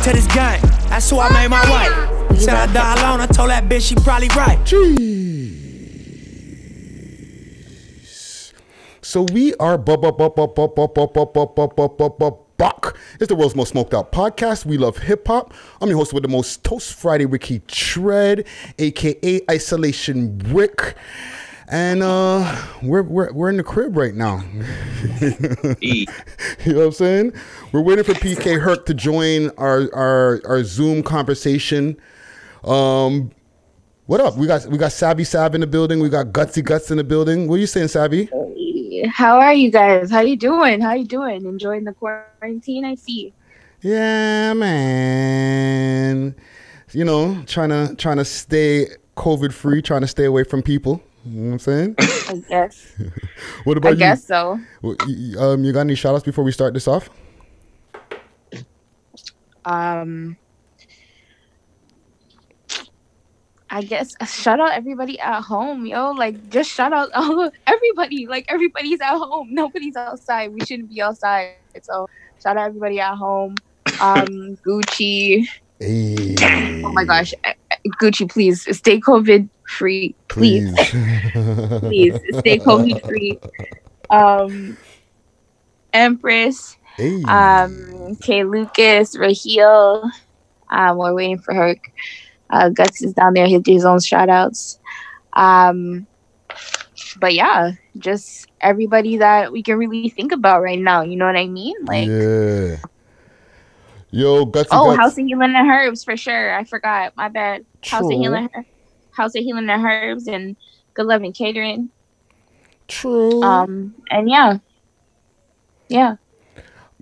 to this game. That's who I made my wife. Said I die alone, I told that bitch she probably right. Jeez. So we are Buck. It's the world's most smoked out podcast. We love hip hop. I'm your host with the most Toast Friday, Ricky Dred, aka Isolation Rick. And we're in the crib right now. You know what I'm saying? We're waiting for PK Herc to join our Zoom conversation. What up? We got Savy Sav in the building. We got Gutsy Guts in the building. What are you saying, Savy? How are you guys? How you doing? Enjoying the quarantine? I see. Yeah, man. You know, trying to stay COVID free, trying to stay away from people. You know what I'm saying? I guess. What about you? I guess so. You got any shout outs before we start this off? I guess shout out everybody at home, yo. Like, just shout out everybody. Like, everybody's at home. Nobody's outside. We shouldn't be outside. So shout out everybody at home. Gucci. Hey. Oh my gosh, Gucci, please stay COVID free. Please, please stay COVID free. Empress. Hey. K. Lucas, Raheel. We're waiting for her. Guts is down there. He'll do his own shout outs. But yeah, just everybody that we can really think about right now. You know what I mean? Like, yeah. Yo, Gutsy oh, Guts. House of Healing and Herbs for sure. I forgot. My bad. True. House of Healing and Herbs and Good Love and Catering. True. And yeah.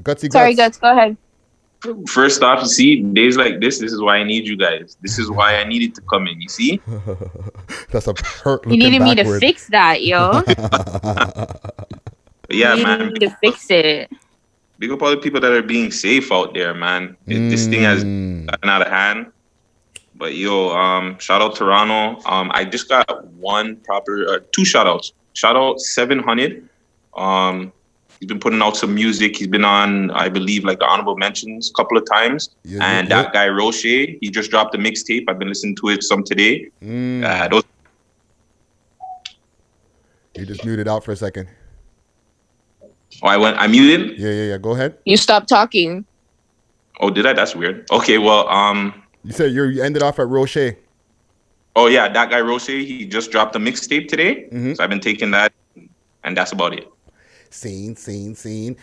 Gutsy Sorry, Guts. Guts. Go ahead. First off, you see, days like this is why I need you guys. This is why I needed to come in, you see? That's a hurt. You needed me to fix that, yo. Yeah, you man. needed me to fix it. Big up all the people that are being safe out there, man. This thing has gotten out of hand. But yo, shout out Toronto. I just got two shout outs. Shout out 700. He's been putting out some music. He's been on, I believe, like the honorable mentions a couple of times. That guy Roche, he just dropped a mixtape. I've been listening to it some today. You just muted out for a second. Oh, I muted? Yeah. Go ahead. You stopped talking. Oh, did I? That's weird. Okay, well, you said you ended off at Roche. Oh yeah, that guy Roche, he just dropped a mixtape today. So I've been taking that, and that's about it. Scene.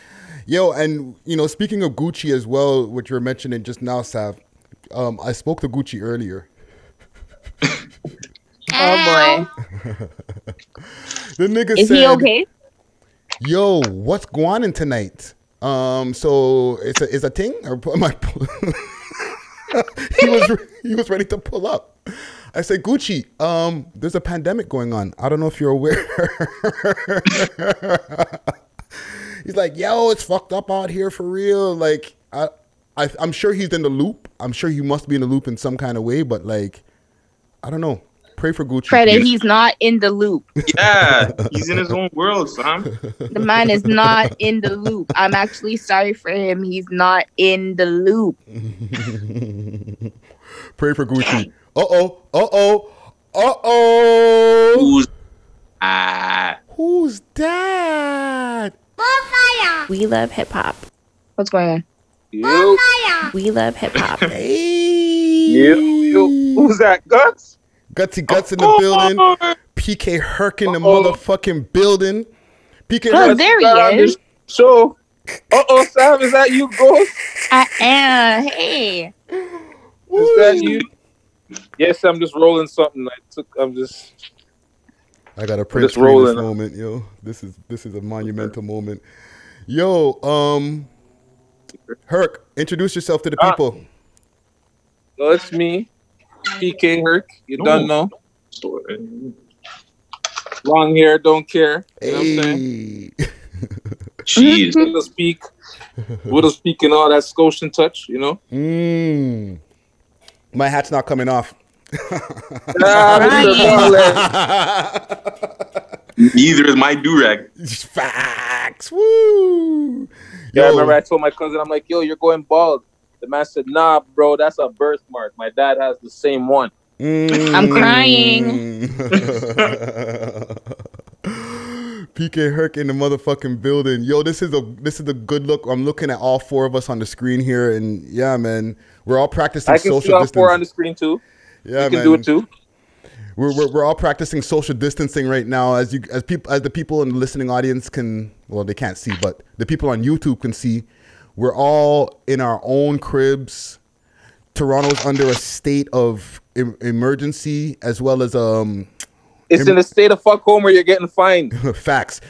Yo, and you know, speaking of Gucci as well, which you were mentioning just now, Sav, I spoke to Gucci earlier. Oh boy. The nigga Is said, he okay? Yo, what's going on tonight? So it's a thing, or am I? he was ready to pull up. I said, Gucci, there's a pandemic going on. I don't know if you're aware. He's like, yo, it's fucked up out here for real. Like, I'm sure he's in the loop. I'm sure he must be in the loop in some kind of way, but like, I don't know. Pray for Gucci. Credit, he's not in the loop. Yeah, he's in his own world, Sam. The man is not in the loop. I'm actually sorry for him. He's not in the loop. Pray for Gucci. Who's that? We love hip hop. What's going on? Yo. We love hip hop. Hey. Yo. Who's that? Guts? Gutsy Guts in the building. PK Herc in the motherfucking building. PK Oh, Herc. there he is. So, Sam, is that you, Ghost? I am. Hey. Is that you? Yes, I'm just rolling something. I got a Prince rolling moment, yo. This is a monumental moment. Yo, Herc, introduce yourself to the people. No, it's me, PK Herc. You don't know. Long hair, don't care. You know what I'm saying? Jeez. We'll speak in all that Scotian touch, you know? My hat's not coming off. Neither is my durag. Facts. Woo. Yeah, I remember I told my cousin, I'm like, yo, you're going bald. The man said, nah, bro, that's a birthmark. My dad has the same one. I'm crying. PK Herc in the motherfucking building. Yo, this is a good look. I'm looking at all four of us on the screen here, and yeah, man, we're all practicing social distance. I can see all four on the screen too. Yeah, you can do it too. We're all practicing social distancing right now, as the people in the listening audience can. Well, they can't see, but the people on YouTube can see. We're all in our own cribs. Toronto's under a state of emergency, as well as It's in a state of fuck home where you're getting fined. Facts.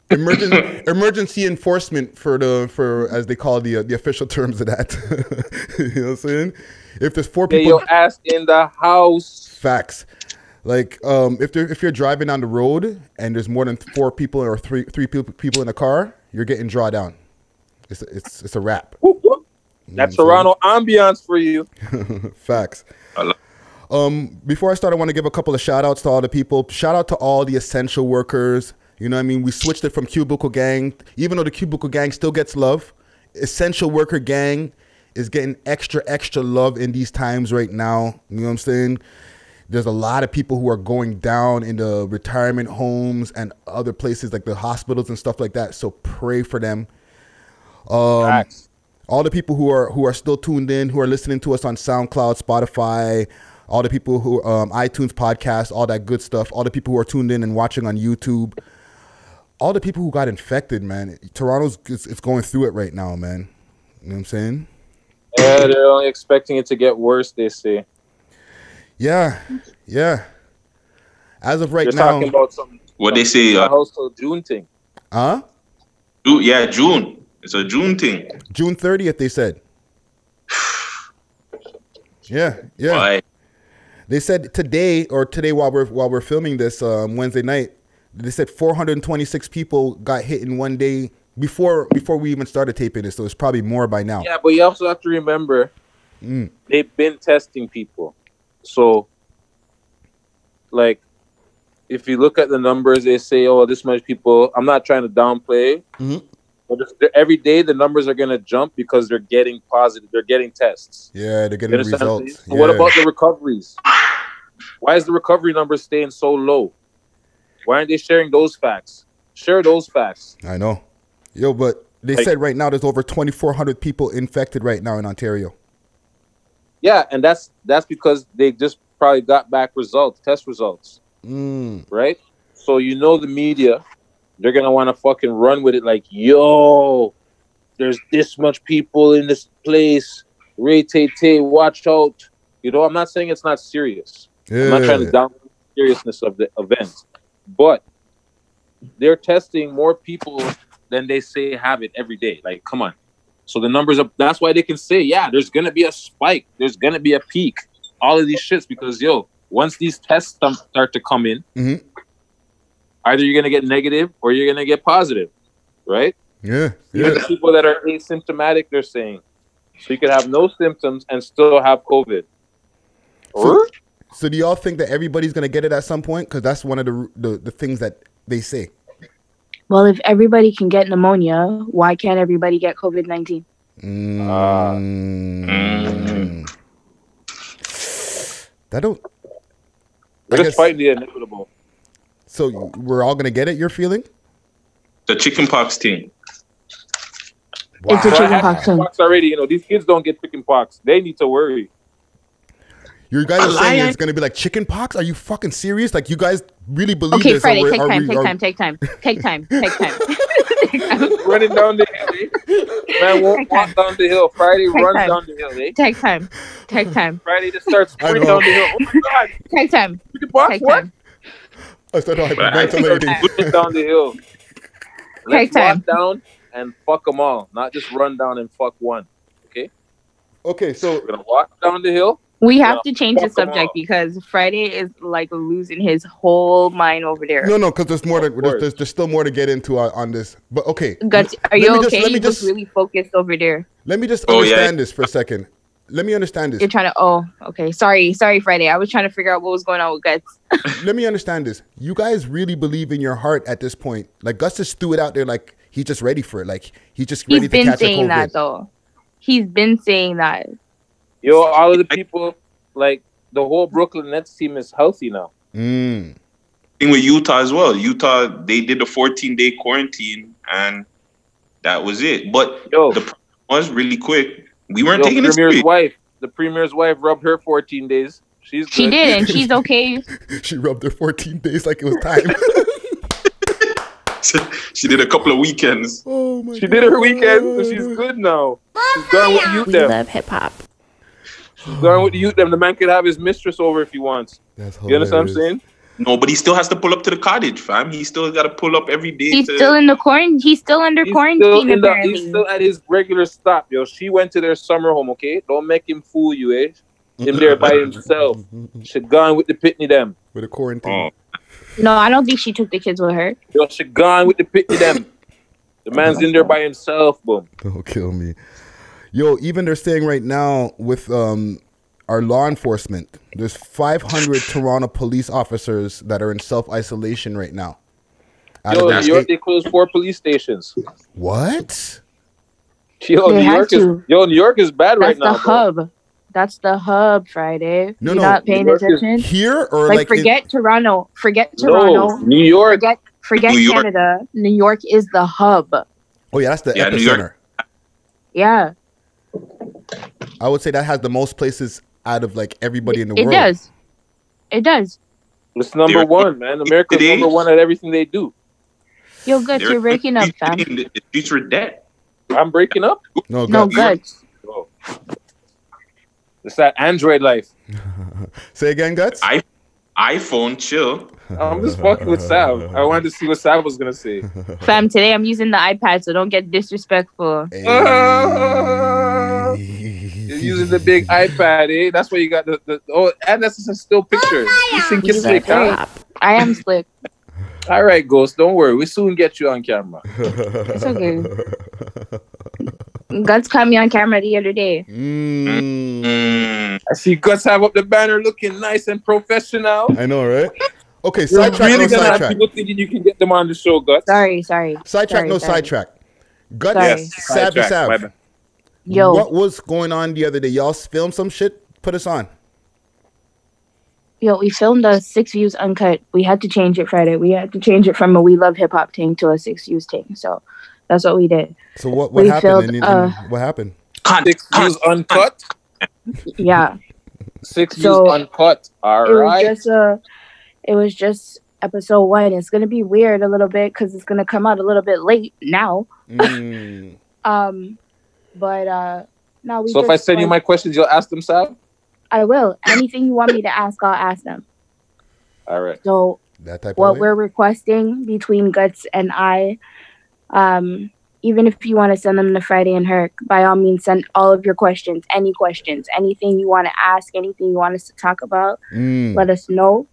Emergency enforcement for as they call the official terms of that. You know what I'm saying? If there's four people, your ass in the house. Facts. Like if you're driving down the road and there's more than four people or three people in a car, you're getting drawn down. It's a wrap. Whoop, whoop. That's Toronto ambiance for you. Facts. Before I start, I want to give a couple of shout outs to all the people. Shout out to all the essential workers. You know what I mean? We switched it from Cubicle Gang. Even though the Cubicle Gang still gets love, Essential Worker Gang is getting extra love in these times right now. You know what I'm saying? There's a lot of people who are going down in the retirement homes and other places like the hospitals and stuff like that. So pray for them. All the people who are still tuned in, who are listening to us on SoundCloud, Spotify, all the people who iTunes podcast, all that good stuff, all the people who are tuned in and watching on YouTube, all the people who got infected, man. Toronto's it's going through it right now, man. You know what I'm saying? Yeah, they're only expecting it to get worse, they say. Yeah. As of right they're now, talking about what they say, household June thing. Huh? Yeah, June. It's a June thing. June 30th, they said. Yeah. Why? They said today while we're filming this Wednesday night, they said 426 people got hit in one day before we even started taping this. So it's probably more by now. Yeah, but you also have to remember they've been testing people. So, like, if you look at the numbers, they say, "Oh, this much people." I'm not trying to downplay. But every day the numbers are going to jump because they're getting positive. They're getting tests. Yeah, they're getting results. So what about the recoveries? Why is the recovery number staying so low? Why aren't they sharing those facts? Share those facts. I know. Yo, but they said right now there's over 2,400 people infected right now in Ontario. Yeah, and that's because they just probably got back test results. Right? So you know the media, they're going to want to fucking run with it like, yo, there's this much people in this place. Ray-tay-tay, watch out. You know, I'm not saying it's not serious. I'm not trying to downplay the seriousness of the event. But they're testing more people than they say have it every day. Like, come on. So the numbers are, that's why they can say, yeah, there's going to be a spike. There's going to be a peak. All of these shits because, yo, once these tests start to come in, either you're going to get negative or you're going to get positive, right? Yeah. Even the people that are asymptomatic, they're saying. So you could have no symptoms and still have COVID. So do y'all think that everybody's going to get it at some point? Because that's one of the things that they say. Well, if everybody can get pneumonia, why can't everybody get COVID-19? That don't... We're just fighting the inevitable. So we're all going to get it, you're feeling? The chickenpox thing. Wow. It's a chickenpox thing. Already, you know, these kids don't get chickenpox. They need to worry. You guys are saying it's going to be like chickenpox? Are you fucking serious? Like, you guys really believe this? Okay, Friday, take time. Running down the hill, Man won't walk down the hill. Friday runs down the hill, Take time. Friday just starts sprinting down the hill. Oh my God. Take time. Chickenpox, what? I started hyperventilating. Down the hill. Let's walk down and fuck them all. Not just run down and fuck one. Okay, so we're going to walk down the hill. We have to change the subject because Friday is like losing his whole mind over there. No, because there's more. There's still more to get into on this. But okay, Guts, are you okay? You look really focused over there. Let me just understand this for a second. Let me understand this. You're trying to. Oh, okay. Sorry, Friday. I was trying to figure out what was going on with Guts. Let me understand this. You guys really believe in your heart at this point? Like Gus just threw it out there, like he's just ready for it. Like he's just ready to catch a COVID. He's been saying that though. He's been saying that. Yo, all of the people, like the whole Brooklyn Nets team is healthy now. Thing with Utah as well. Utah, they did the 14-day quarantine, and that was it. But the problem was really quick. We weren't taking it serious. The premier's wife rubbed her 14 days. She's good. She did, and she's okay. She rubbed her 14 days like it was time. She did a couple of weekends. Oh my She did her weekends, and she's good now. She's gone with youth We them. love hip hop. She's gone with youth them. The man could have his mistress over if he wants. That's You understand what I'm saying? No, but he still has to pull up to the cottage, fam. He still got to pull up every day. He's still in the quarantine. He's still under quarantine, apparently. He's still at his regular stop, yo. She went to their summer home, okay? Don't make him fool you, eh? Him there by himself. She gone with the pitney them. With a quarantine. No, I don't think she took the kids with her. Yo, she gone with the pitney them. The man's in there by himself, boom. Don't kill me. Yo, even they're saying right now with our law enforcement, there's 500 Toronto police officers that are in self-isolation right now. Yo, New York, they closed 4 police stations. What? Yo, New York is bad right now. That's the hub. That's the hub, Friday. No, You're not paying attention? Here or like forget Toronto. Forget Toronto. New York. Forget New York. Canada. New York is the hub. Oh, yeah, that's the epicenter. New York. Yeah. I would say that has the most places out of like everybody in the world. It does. It does. It's number one, man. America's number one at everything they do. Yo, Guts, you're breaking up, fam. The streets are dead. I'm breaking up? No, Guts. Oh. It's that Android life. Say again, Guts? iPhone, chill. I'm just fucking with Sav. I wanted to see what Sav was going to say. Fam, today I'm using the iPad, so don't get disrespectful. Hey. You're using the big iPad, eh? That's why you got the and that's a still picture. You think you're slick, huh? I am slick. All right, Ghost, don't worry. We soon get you on camera. It's okay. Guts caught me on camera the other day. I see Guts have up the banner looking nice and professional. I know, right? Okay, You're sidetrack, really no gonna have sidetrack. people thinking you can get them on the show, Guts. Sorry. Sidetrack, no sidetrack. Guts, Yes, Savy, sidetrack. Yo. What was going on the other day? Y'all filmed some shit? Put us on. Yo, we filmed a 6 views uncut. We had to change it Friday. We had to change it from a We Love Hip Hop thing to a 6 views thing. So that's what we did. So what we happened? Filmed, what happened? 6 views uncut? Yeah. 6 views uncut. All right. It was just episode 1. It's going to be weird a little bit because it's going to come out a little bit late now. But no, we. So if I send you my questions, you'll ask them, Sav? I will. Anything you want me to ask, I'll ask them. All right. So that type what of we're requesting between Guts and I, even if you want to send them to Friday and Herc, by all means, send all of your questions, anything you want to ask, anything you want us to talk about, let us know.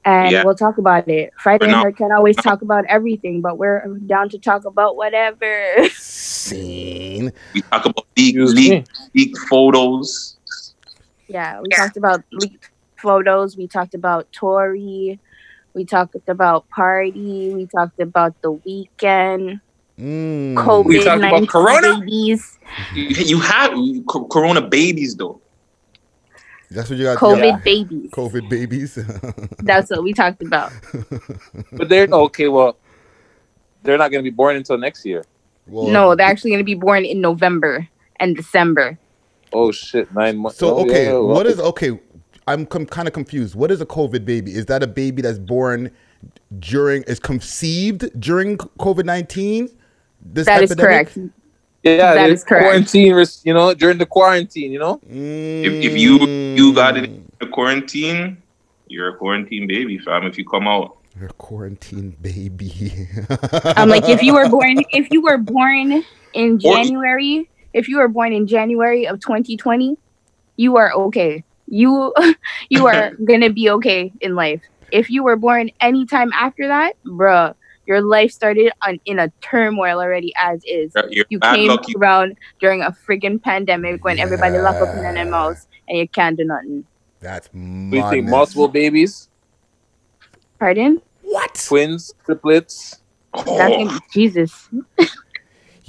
And we'll talk about it. Friday and Herc can always talk about everything, but we're down to talk about whatever. Scene. We talk about leaked photos. Yeah, we talked about leaked photos. We talked about Tory. We talked about party. We talked about the weekend. COVID-19 we talked about Corona babies. You have Corona babies, though. That's what you got. COVID babies. COVID babies. That's what we talked about. But they're okay. Well, they're not going to be born until next year. Well, no, they're actually going to be born in November and December. Oh shit! 9 months. So what is I'm kind of confused. What is a COVID baby? Is that a baby that's born is conceived during COVID-19? That is correct. Yeah, that is correct. Quarantine, during the quarantine, If you got it in the quarantine, you're a quarantine baby, fam. If you come out, you're a quarantine baby. I'm like, if you were born in January, of 2020, you are okay. You are gonna be okay in life. If you were born anytime after that, bruh, your life started in a turmoil already as is. You came around during a friggin' pandemic when everybody locked up in their mouths and you can't do nothing. That's madness. You think multiple babies? Pardon? What? Twins, triplets. Jesus.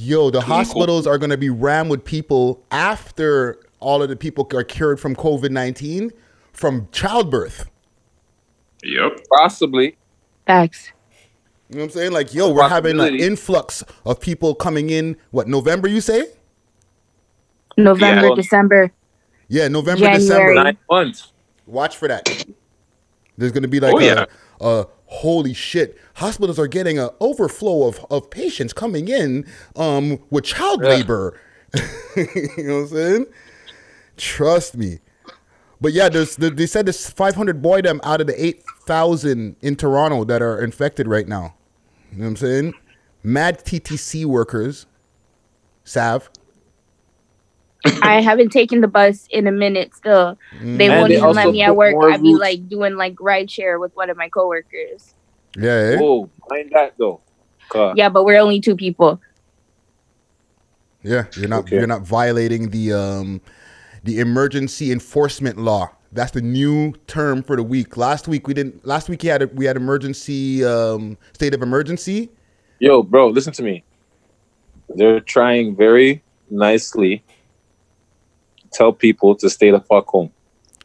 Yo, the hospitals are going to be rammed with people after all of the people are cured from COVID-19 from childbirth. Yep. Possibly. Facts. You know what I'm saying? Like, yo, we're having an influx of people coming in. What, November, you say? November, Yeah. December. Yeah, November, January. December. 9 months. Watch for that. There's going to be like holy shit. Hospitals are getting an overflow of patients coming in with child labor. You know what I'm saying? Trust me. But yeah, they said there's 500 boy them out of the 8,000 in Toronto that are infected right now. You know what I'm saying? Mad TTC workers. Sav. I haven't taken the bus in a minute still. They And won't they even let also me at put work. more I'd be routes. like doing like ride share with one of my coworkers. Yeah. Whoa, mind that though. Yeah, but we're only 2 people. Yeah, you're not violating the emergency enforcement law. That's the new term for the week. Last week we had emergency state of emergency. Yo, bro, listen to me. They're trying very nicely to tell people to stay the fuck home.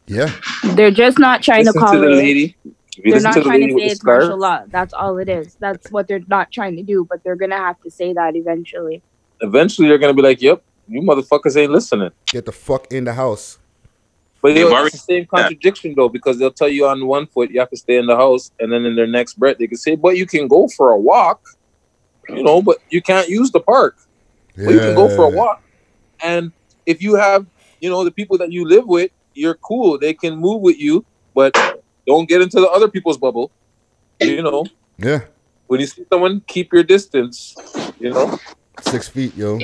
Yeah. They're just not trying Listen to call to the it. lady. If you They're listen not to the trying lady to with say the it's martial scarf, law. That's all it is. That's what they're not trying to do, but they're gonna have to say that eventually. eventually they're gonna be like, "Yep, you motherfuckers ain't listening." Get the fuck in the house. But They've it's already- the same contradiction though, because they'll tell you on one foot you have to stay in the house, and then in their next breath they can say, "But you can go for a walk," but you can't use the park. Yeah. But you can go for a walk, and if you have, the people that you live with, you're cool. They can move with you, but don't get into the other people's bubble. Yeah. When you see someone, keep your distance. 6 feet, yo.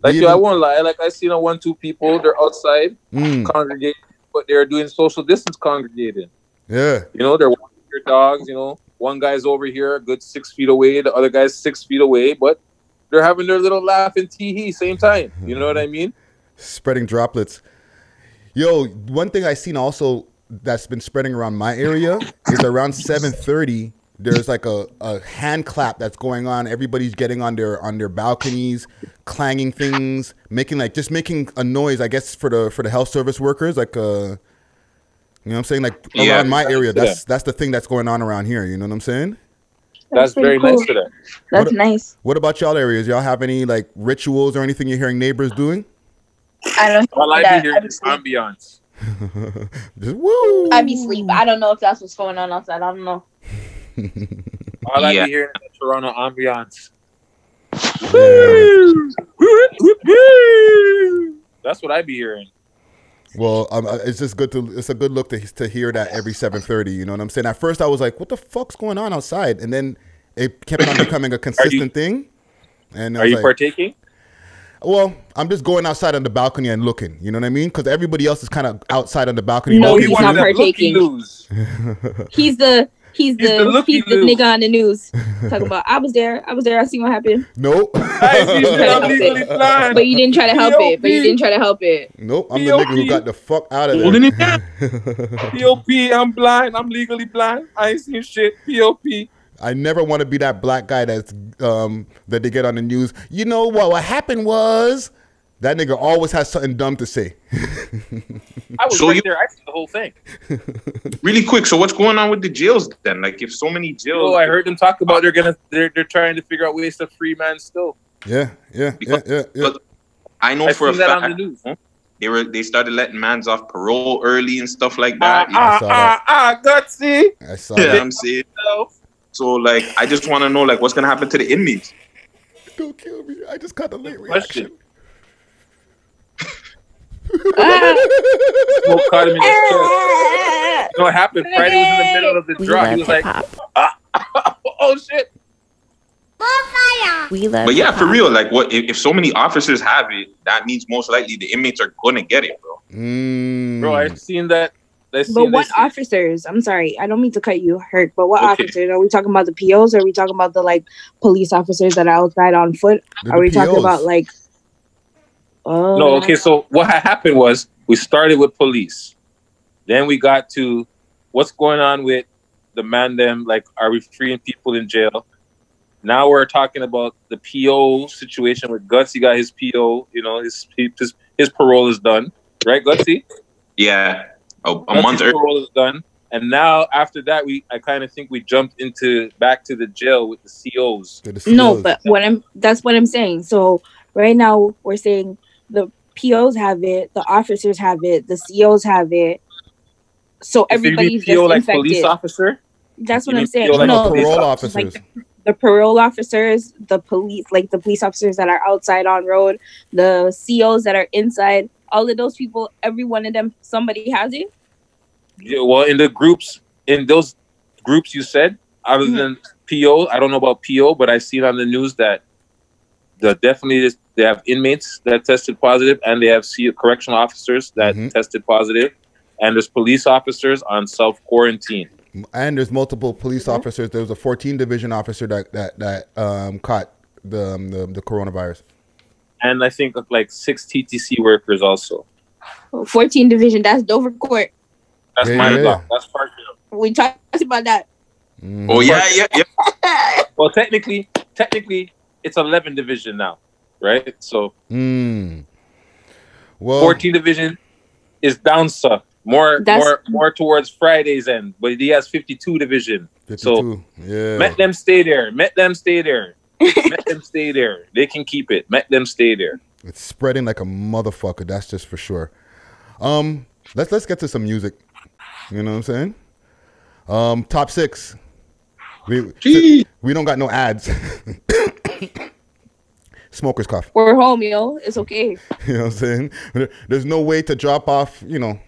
Like I won't lie. Like I seen 1-2 people. They're outside congregating, but they're doing social distance congregating. Yeah. They're walking their dogs. One guy's over here, a good 6 feet away. The other guy's 6 feet away, but they're having their little laugh and tee-hee same time. You know what I mean? Spreading droplets. Yo, one thing I seen also that's been spreading around my area is around 7:30. There's like a hand clap that's going on. Everybody's getting on their balconies, clanging things, making a noise. I guess for the health service workers, like what I'm saying, like around my area. That's the thing that's going on around here. You know what I'm saying? That's very cool. nice for them. That's nice. What about y'all areas? Y'all have any like rituals or anything you're hearing neighbors doing? I don't All I that. be hearing is ambiance. Just woo. I be sleep. I don't know if that's what's going on outside. I don't know. All I be hearing is the Toronto ambiance. That's what I be hearing. Well, it's just good it's a good look to hear that every 7:30. You know what I'm saying? At first, I was like, "What the fuck's going on outside?" And then it kept on becoming a consistent thing. And Are you partaking? Well, I'm just going outside on the balcony and looking. You know what I mean? Because everybody else is kind of outside on the balcony. No, looking. he's not partaking. He's the nigga on the news talking about. I was there. I seen what happened. Nope. But you didn't try to help it. Nope. I'm the nigga who got the fuck out of there. POP, I'm blind. I'm legally blind. I ain't seen shit. POP. I never want to be that black guy that's that they get on the news. You know what happened was that nigga always has something dumb to say. I was there. I see the whole thing. Really quick. So what's going on with the jails then? Like, if so many jails. Oh, I heard them talk about they're trying to figure out ways to free man still. Yeah. I know for a that fact on the news. they started letting mans off parole early and stuff like that. Gutsy. I saw Yeah, that. I'm saying. So like, I just want to know like what's gonna happen to the inmates. Don't kill me. I just got the late reaction. Smoke caught him in his chest. You know what happened? Friday was in the middle of the drop. He was like, "Oh shit!" But yeah, for real, like, what if so many officers have it? That means most likely the inmates are gonna get it, bro. Bro, I've seen that. But what officers? I'm sorry, I don't mean to cut you, Herc. But what officers? Are we talking about the POs? Or are we talking about the police officers that are outside on foot? Are we talking about No, okay. So what happened was we started with police, then we got to what's going on with the man. Them like, are we freeing people in jail? Now we're talking about the PO situation with Guts. He got his PO. You know, his parole is done, right, Gutsy? Yeah, a month early. Parole is done, and now after that, I kind of think we jumped back to the jail with the COs. No, but that's what I'm saying. So right now we're saying the POs have it, the officers have it, the COs have it. So everybody's PO just like infected. Police officer? That's what I'm saying. Like no, parole officers. like the parole officers, the police, like the police officers that are outside on road, the COs that are inside, all of those people, every one of them, somebody has it. Yeah, well, in those groups you said, other than PO, I don't know about PO, but I seen on the news that definitely they have inmates that tested positive, and they have correctional officers that tested positive, and there's police officers on self-quarantine. And there's multiple police officers. There was a 14 division officer that caught the coronavirus. And I think like 6 TTC workers also. 14 division, that's Dover Court. That's my block. That's Parkville. We talked about that. Oh, yeah. Well, technically, it's 11 division now, right? So, well, 14 division is down south. More towards Friday's end, but he has 52 division. 52, so let them stay there. Let them stay there. Let them stay there. They can keep it. Let them stay there. It's spreading like a motherfucker. That's just for sure. Let's get to some music. You know what I'm saying? Top 6. We don't got no ads. Smoker's cough. We're home, yo. It's okay. You know what I'm saying? There's no way to drop off, you know.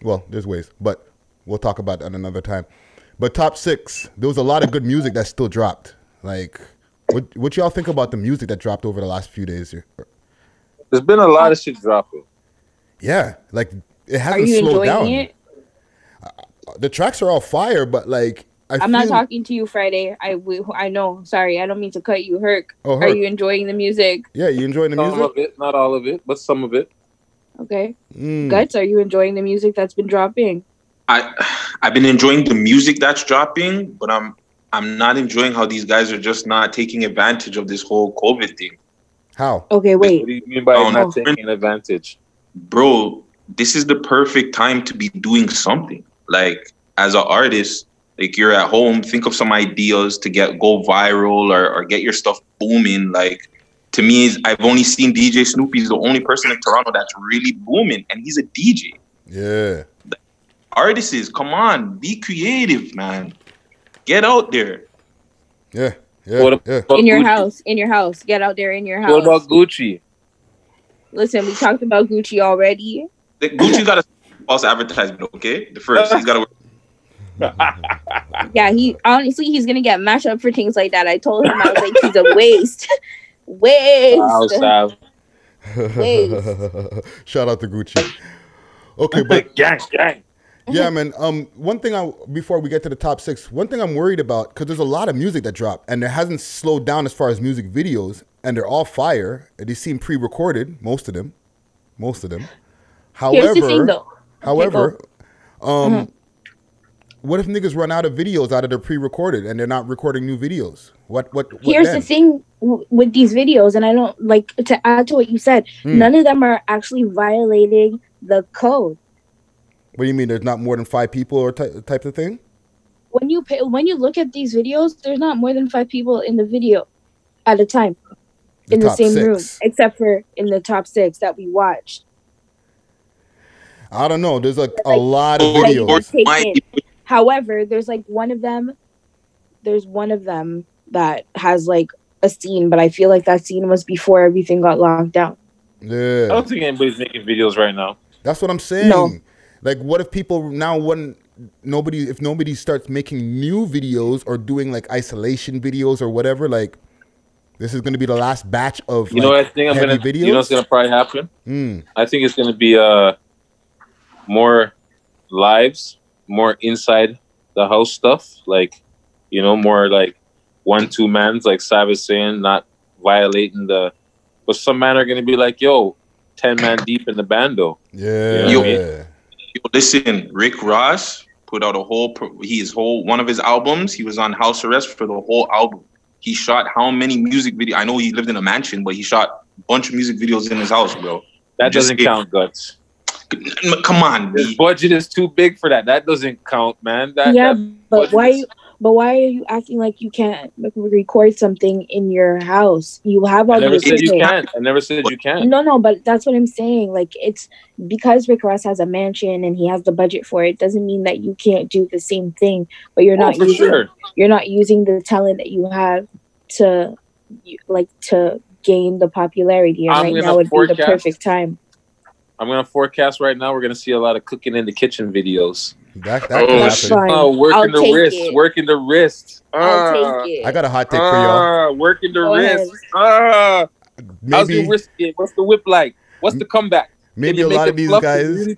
Well, there's ways, but we'll talk about that another time. But top 6, there was a lot of good music that still dropped. Like, what y'all think about the music that dropped over the last few days here? There's been a lot of shit dropping. Yeah, like it hasn't slowed down. It? The tracks are all fire, but like I'm not talking to you, Friday. I know. Sorry, I don't mean to cut you, Herc. Oh, Herc. Are you enjoying the music? Yeah, you enjoying the music? Some of it, not all of it, but some of it. Okay. Guts, are you enjoying the music that's been dropping? I've been enjoying the music that's dropping, but I'm not enjoying how these guys are just not taking advantage of this whole COVID thing. How? Okay, wait. What do you mean by not taking advantage? Bro, this is the perfect time to be doing something. Like, as an artist, like you're at home, think of some ideas to go viral or get your stuff booming. Like, to me, I've only seen DJ Snoopy's the only person in Toronto that's really booming, and he's a DJ. Yeah. Artists, come on, be creative, man. Get out there. Yeah. In your house. Get out there in your house. What about Gucci? Listen, we talked about Gucci already. Gucci got a false advertisement, okay? The first, he's got to. Yeah, he's gonna get mashed up for things like that. I told him, I was like, he's a waste. Waste. Wow, Waste. Shout out to Gucci. Okay, but gang. Yeah, man. One thing before we get to the top 6, one thing I'm worried about, because there's a lot of music that dropped, and it hasn't slowed down as far as music videos, and they're all fire. They seem pre-recorded, most of them. However, here's the thing, though. What if niggas run out of videos out of their pre-recorded and they're not recording new videos? What Here's then? the thing with these videos, and I don't like to add to what you said. None of them are actually violating the code. What do you mean? There's not more than 5 people or type of thing? When you look at these videos, there's not more than 5 people in the video at a time in the same room, except for in the top 6 that we watched. I don't know. There's like a lot of videos. However, there's like one of them that has like a scene, but I feel like that scene was before everything got locked down. Yeah. I don't think anybody's making videos right now. That's what I'm saying. No. Like, what if people now if nobody starts making new videos or doing like isolation videos or whatever, like this is going to be the last batch of videos? You know what's going to probably happen? I think it's going to be more lives, more inside the house stuff, like, you know, more like 1-2 mans, like Savy saying, not violating but some man are going to be like, yo, 10 man deep in the bando. Yeah. You know yo, listen, Rick Ross put out one of his albums. He was on house arrest for the whole album. he shot how many music videos? I know he lived in a mansion, but he shot a bunch of music videos in his house, bro. That doesn't count, Guts. Come on, the budget is too big for that. That doesn't count, man. But why are you acting like you can't record something in your house? You have all I never the said you can't. I never said you can't. No, but that's what I'm saying. Like, it's because Rick Ross has a mansion and he has the budget for it, doesn't mean that you can't do the same thing. But you're not you're not using the talent that you have to gain the popularity. And right now would be the perfect time. I'm gonna forecast right now. We're gonna see a lot of cooking in the kitchen videos. That could happen. Oh, working the wrist. I'll take it. I got a hot take for y'all. Working the wrist. How's your wrist get? What's the whip like? What's the comeback? Maybe a lot of these guys.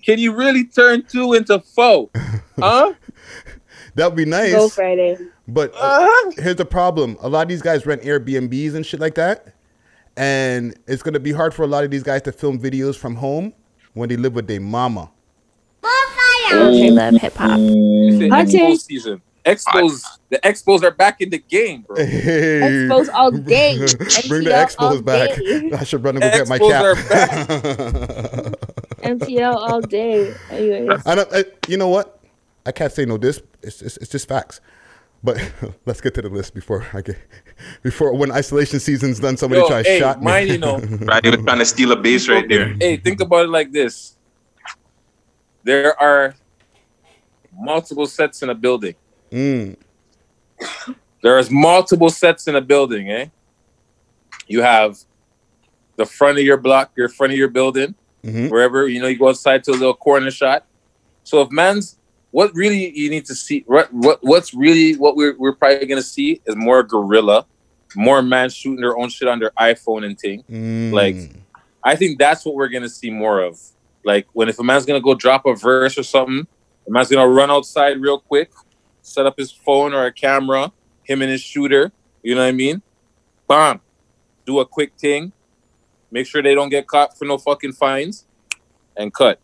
Can you really turn 2 into 4? Huh? That would be nice. Go Friday. But here's the problem. A lot of these guys rent Airbnbs and shit like that. And it's going to be hard for a lot of these guys to film videos from home when they live with their mama. Okay, love hip hop. Expo season. The Expos are back in the game, bro. Hey. Expos all day. Bring the Expos back. I should run and go get my cap. MTL all day. Anyways. You know what? I can't say no this. It's just facts. But let's get to the list before when isolation season's done, somebody tries to shot me. Mine, you know. Right, you're trying to steal a base right there. Hey, think about it like this. There are multiple sets in a building. There's multiple sets in a building, eh? You have the front of your block, your front of your building, wherever, you know, you go outside to a little corner shot. So if what really you need to see, what we're probably gonna see is more guerrilla, more man shooting their own shit on their iPhone and thing. Like, I think that's what we're gonna see more of. Like, if a man's gonna go drop a verse or something, a man's gonna run outside real quick, set up his phone or a camera, him and his shooter, you know what I mean? Bam, do a quick thing, make sure they don't get caught for no fucking fines, and cut.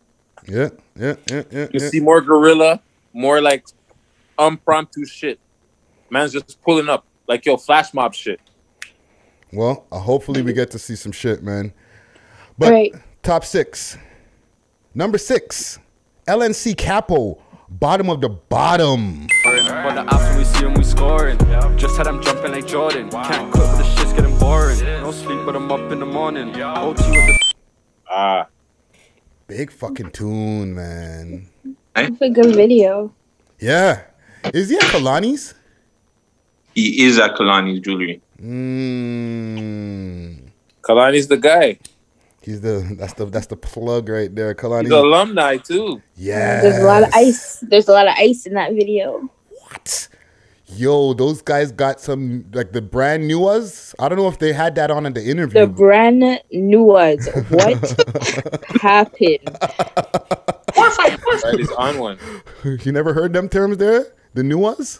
Yeah. You see more guerrilla, more like impromptu shit. Man's just pulling up like, yo, flash mob shit. Well, hopefully we get to see some shit, man. But top 6. Number 6, LNC Capo, bottom of the bottom. But after we see him, we scoring. Just had him jumping like Jordan. Can't quit, but the shit's getting boring. No sleep, but I'm up in the morning. OT with the big fucking tune, man. It's a good video. Yeah. Is he at Kalani's? He is at Kalani's Jewelry. Kalani's the guy. He's that's the plug right there. Kalani. He's an alumni too. Yeah. There's a lot of ice. There's a lot of ice in that video. What? Yo, those guys got some, like, the brand new ones. I don't know if they had that on in the interview. The brand new ones. What happened? That is on one. You never heard them terms there? The new ones?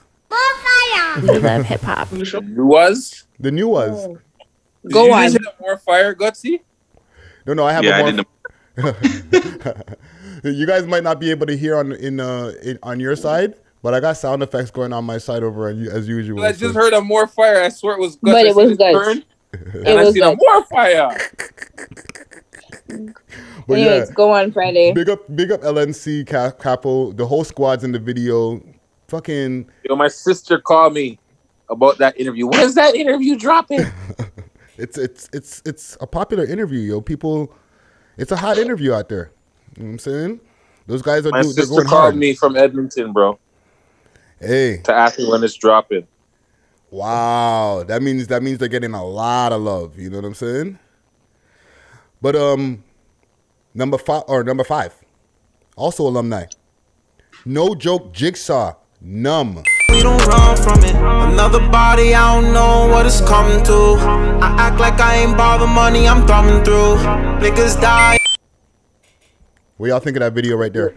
We love hip hop. New was? The new ones. Oh. Go on. Did you hit more fire, Gutsy? No, I have I a You guys might not be able to hear on your side, but I got sound effects going on my side over as usual. Well, I just heard a more fire. I swear it was Guts. But it was Guts. And I seen a more fire. But anyways, go on Friday. Big up LNC Capo. The whole squad's in the video. Fucking. Yo, my sister called me about that interview. When's that interview dropping? It's a popular interview, yo. People, it's a hot interview out there. You know what I'm saying? Those guys are. My sister called me from Edmonton, bro. Hey. To ask me when it's dropping. Wow, that means they're getting a lot of love. You know what I'm saying? But number 5, also alumni. No Joke Jigsaw, Numb. We don't run from it. Another body, I don't know what it's coming to. I act like I ain't bother money, I'm thumbing through. Niggas die. What y'all think of that video right there?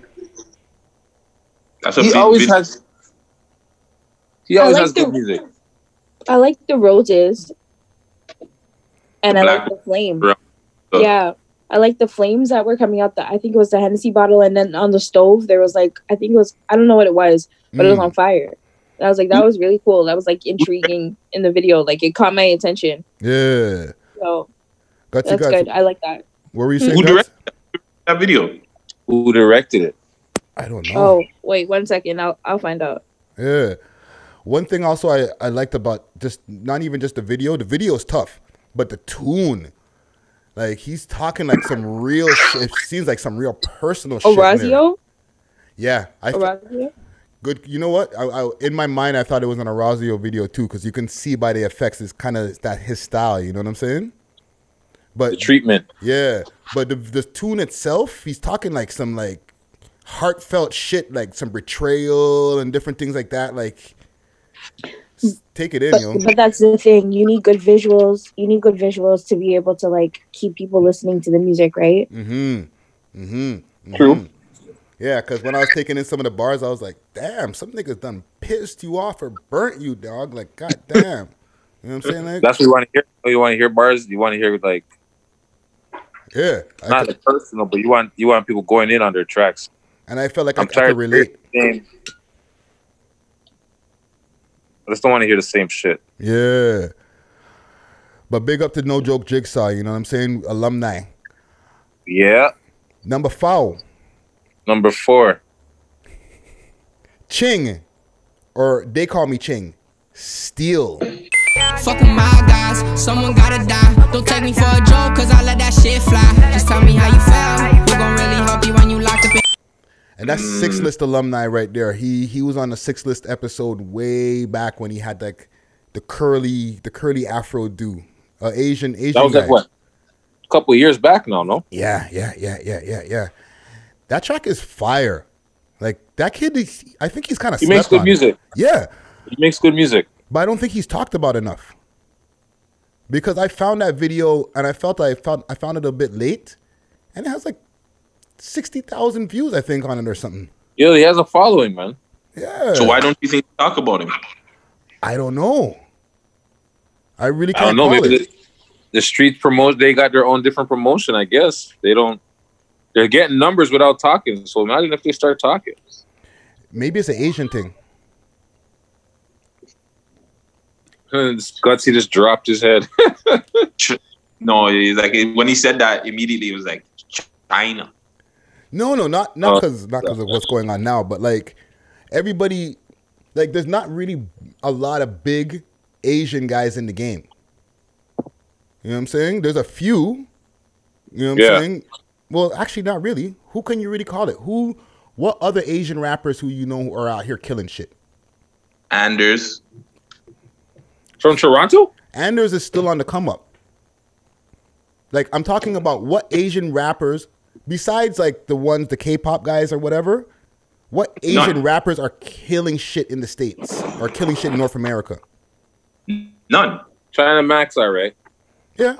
That's a He big always video. has good music. I like the roses. And I like Black- the flame. Brown. Yeah. I like the flames that were coming out. I think it was the Hennessy bottle. And then on the stove, there was like, I don't know what it was, but it was on fire. And I was like, that was really cool. That was like intriguing in the video. Like it caught my attention. Yeah. So Gutsy that's good. I like that. What were you saying? Who directed that video? Who directed it? I don't know. Oh, wait 1 second. I'll find out. Yeah. One thing also I liked about just not even just the video is tough, but the tune. Like he's talking like some real shit. It seems like some real personal shit. Orazio? Yeah. Orazio? Good. You know what? I in my mind I thought it was an Orazio video too, because you can see by the effects it's kind of that his style, you know what I'm saying? But The treatment. yeah. But the tune itself, he's talking like some like heartfelt shit, like some betrayal and different things like that. Like take it in, yo. But that's the thing. You need good visuals. You need good visuals to be able to like keep people listening to the music, right? True. Yeah, because when I was taking in some of the bars, I was like, damn, some niggas done pissed you off or burnt you, dog. Like, goddamn. You know what I'm saying? Like, That's what you want to hear. You want to hear bars. You want to hear like yeah. not the personal, but you want people going in on their tracks. And I felt like I I'm could tired of relate. hearing the same- I just don't want to hear the same shit. Yeah. But big up to No Joke Jigsaw, you know what I'm saying? Alumni. Yeah. Number 4. Number 4. Ching. Or they call me Ching. Steel. Fuck with my guys, someone gotta die. Don't take me for a joke, cause I let that shit fly. Just tell me how you felt. We're gonna really help you when you locked up in. And that's Six List alumni right there. He was on the Six List episode way back when he had like the curly afro do. Asian That was guy. like what? A couple of years back now, no? Yeah. That track is fire. Like that kid, I think he's kind of. He makes good music. Yeah, He makes good music. but I don't think he's talked about enough. Because I found that video and I found it a bit late, and it has like 60,000 views, I think, on it or something. Yeah, he has a following, man. Yeah. So why don't you think talk about him? I don't know. I really I can't don't know. call Maybe it. the street promote. They got their own different promotion. I guess they don't. They're getting numbers without talking. So imagine if they start talking. Maybe it's an Asian thing. Gutsy just dropped his head. No, he's like when he said that immediately, it was like China. No, not because of what's going on now, but like everybody, like there's not really a lot of big Asian guys in the game. You know what I'm saying? There's a few. You know what I'm saying? Well, actually, not really. Who can you really call it? What other Asian rappers who you know are out here killing shit? Anders. From Toronto? Anders is still on the come up. Like I'm talking about what Asian rappers, besides like the K-pop guys or whatever, what Asian rappers are killing shit in the States or killing shit in North America? None. China Max, all right. Yeah,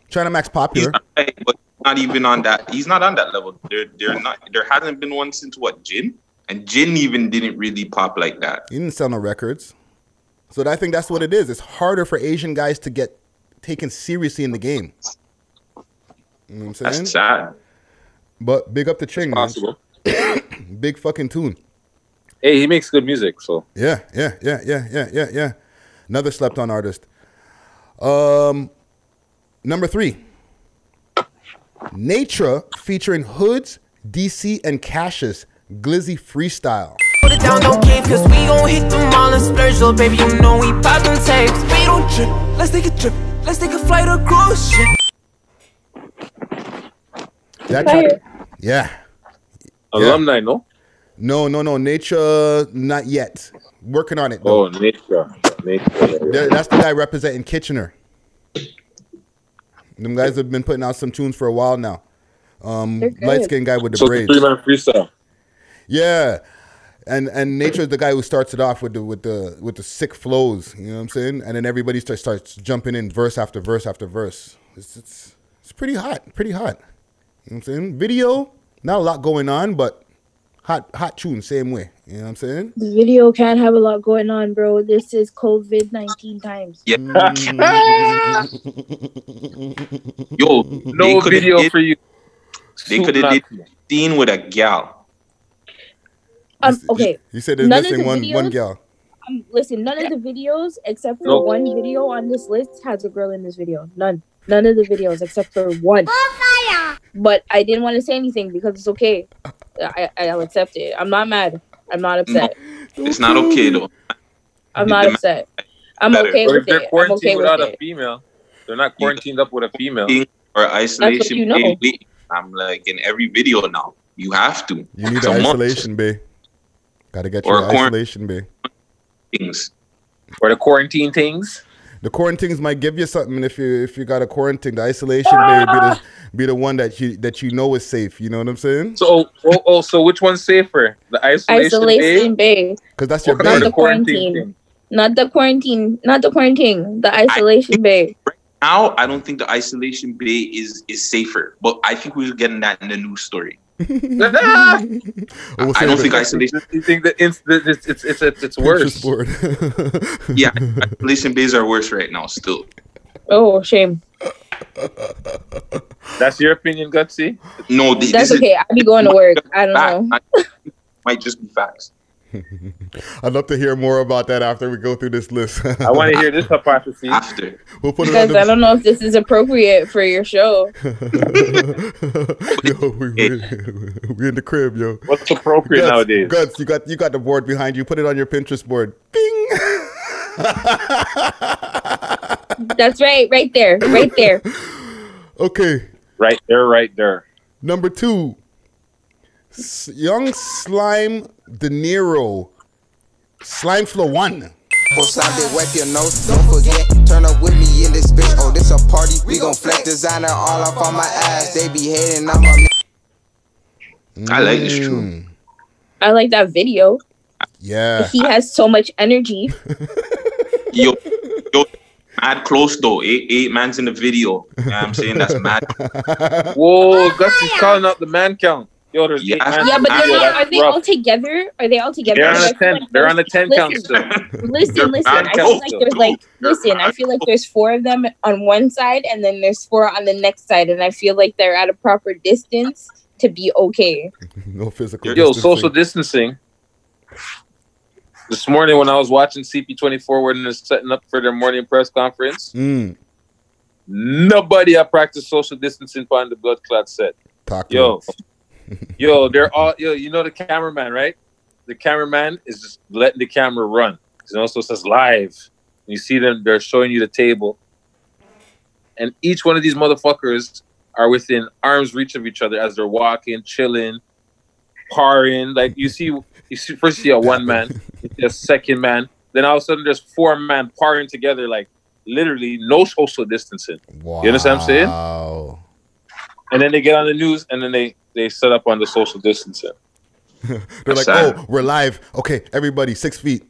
China Max popular. But not even on that. He's not on that level. They're not. There hasn't been one since what, Jin? And Jin even didn't really pop like that. He didn't sell no records. So I think that's what it is. It's harder for Asian guys to get taken seriously in the game. You know what I'm saying? That's sad. But big up to Ching, man. Possible. Big fucking tune. Hey, he makes good music, so. Yeah. Another slept on artist. Number 3. Nature featuring Hoods, DC, and Cassius. Glizzy freestyle. Put it down, don't cave, cause we gon' hit them all and splurge, little baby, you know we pop them tapes. We don't trip, let's take a trip, let's take a flight or cruise ship. That track, yeah. Alumni, no? No. Nature, not yet. Working on it, though. Oh, Nature. That's the guy representing Kitchener. Them guys have been putting out some tunes for a while now. Light-skinned guy with the braids. 3-man freestyle. Yeah. And Nature's the guy who starts it off with the sick flows, you know what I'm saying? And then everybody starts jumping in verse after verse after verse. It's pretty hot. You know what I'm saying? Video, not a lot going on, but hot tune, same way. You know what I'm saying? The video can't have a lot going on, bro. This is COVID-19 times. Yeah. Yo, No video for you. They could have did scene with a gal. Okay. He said there's None of missing the one videos- gal. Listen, none of the videos except for one video on this list has a girl in this video. None of the videos except for one. But I didn't want to say anything because it's okay. I'll accept it. I'm not mad. I'm not upset. No, it's not okay though. I'm not upset. I'm okay But with if they're it. I'm quarantined okay with without it. a female, they're not quarantined up with a female. Or isolation. you know. I'm like in every video now. You have to. You need the isolation bay. Gotta get your isolation bay. Things. Or the quarantine things. The quarantines might give you something if you got a quarantine. The isolation bay be the one that you know is safe. You know what I'm saying? So so which one's safer? The isolation bay? Because that's your bay. Not the quarantine. Not the quarantine. Not the quarantine. The isolation bay. Right now, I don't think the isolation bay is safer, but I think we're getting that in the news story. I don't think isolation. You think that it's worse? Yeah, isolation bays are worse right now. Still. Oh, shame. That's your opinion, Gutsy? No, that's okay. I'll be going to work. I don't know. Might just be facts. I'd love to hear more about that after we go through this list. I want to hear this hypothesis after. We'll put because I don't know if this is appropriate for your show. Yo, we in the crib, yo. What's appropriate nowadays? Guts, you got the board behind you. Put it on your Pinterest board. Bing. That's right there. Okay. Right there. Number 2. Young Slime De Niro. Slime Flow 1. Wipe your nose, don't forget. Turn up with me in this bitch. Oh, this a party. We gon' flex designer all up on my ass. They be hating on my. I like this too. I like that video. Yeah. He has so much energy. Yo, mad close though. Eight man's in the video. You know what I'm saying? That's mad. Whoa, Gutsy's calling out the man count. Yo, there's 8 man. Yeah, but are they all together? Are they all together? They're on a 10. They're on a 10 count still. Listen. I feel like there's 4 of them on one side, and then there's 4 on the next side, and I feel like they're at a proper distance to be okay. No physical. Yo, social distancing. This morning when I was watching CP24 when they're setting up for their morning press conference, nobody had practiced social distancing on the blood clot set. Yo, they're all you know the cameraman, right? The cameraman is just letting the camera run. It also says live. And you see them, they're showing you the table. And each one of these motherfuckers are within arm's reach of each other as they're walking, chilling, parring. Like you see first you see a one man, you see a second man, then all of a sudden there's 4 men parring together, like literally no social distancing. Wow. You understand what I'm saying? And then they get on the news and then they set up on the social distancing. They're like, oh, we're live. Okay, everybody, 6 feet.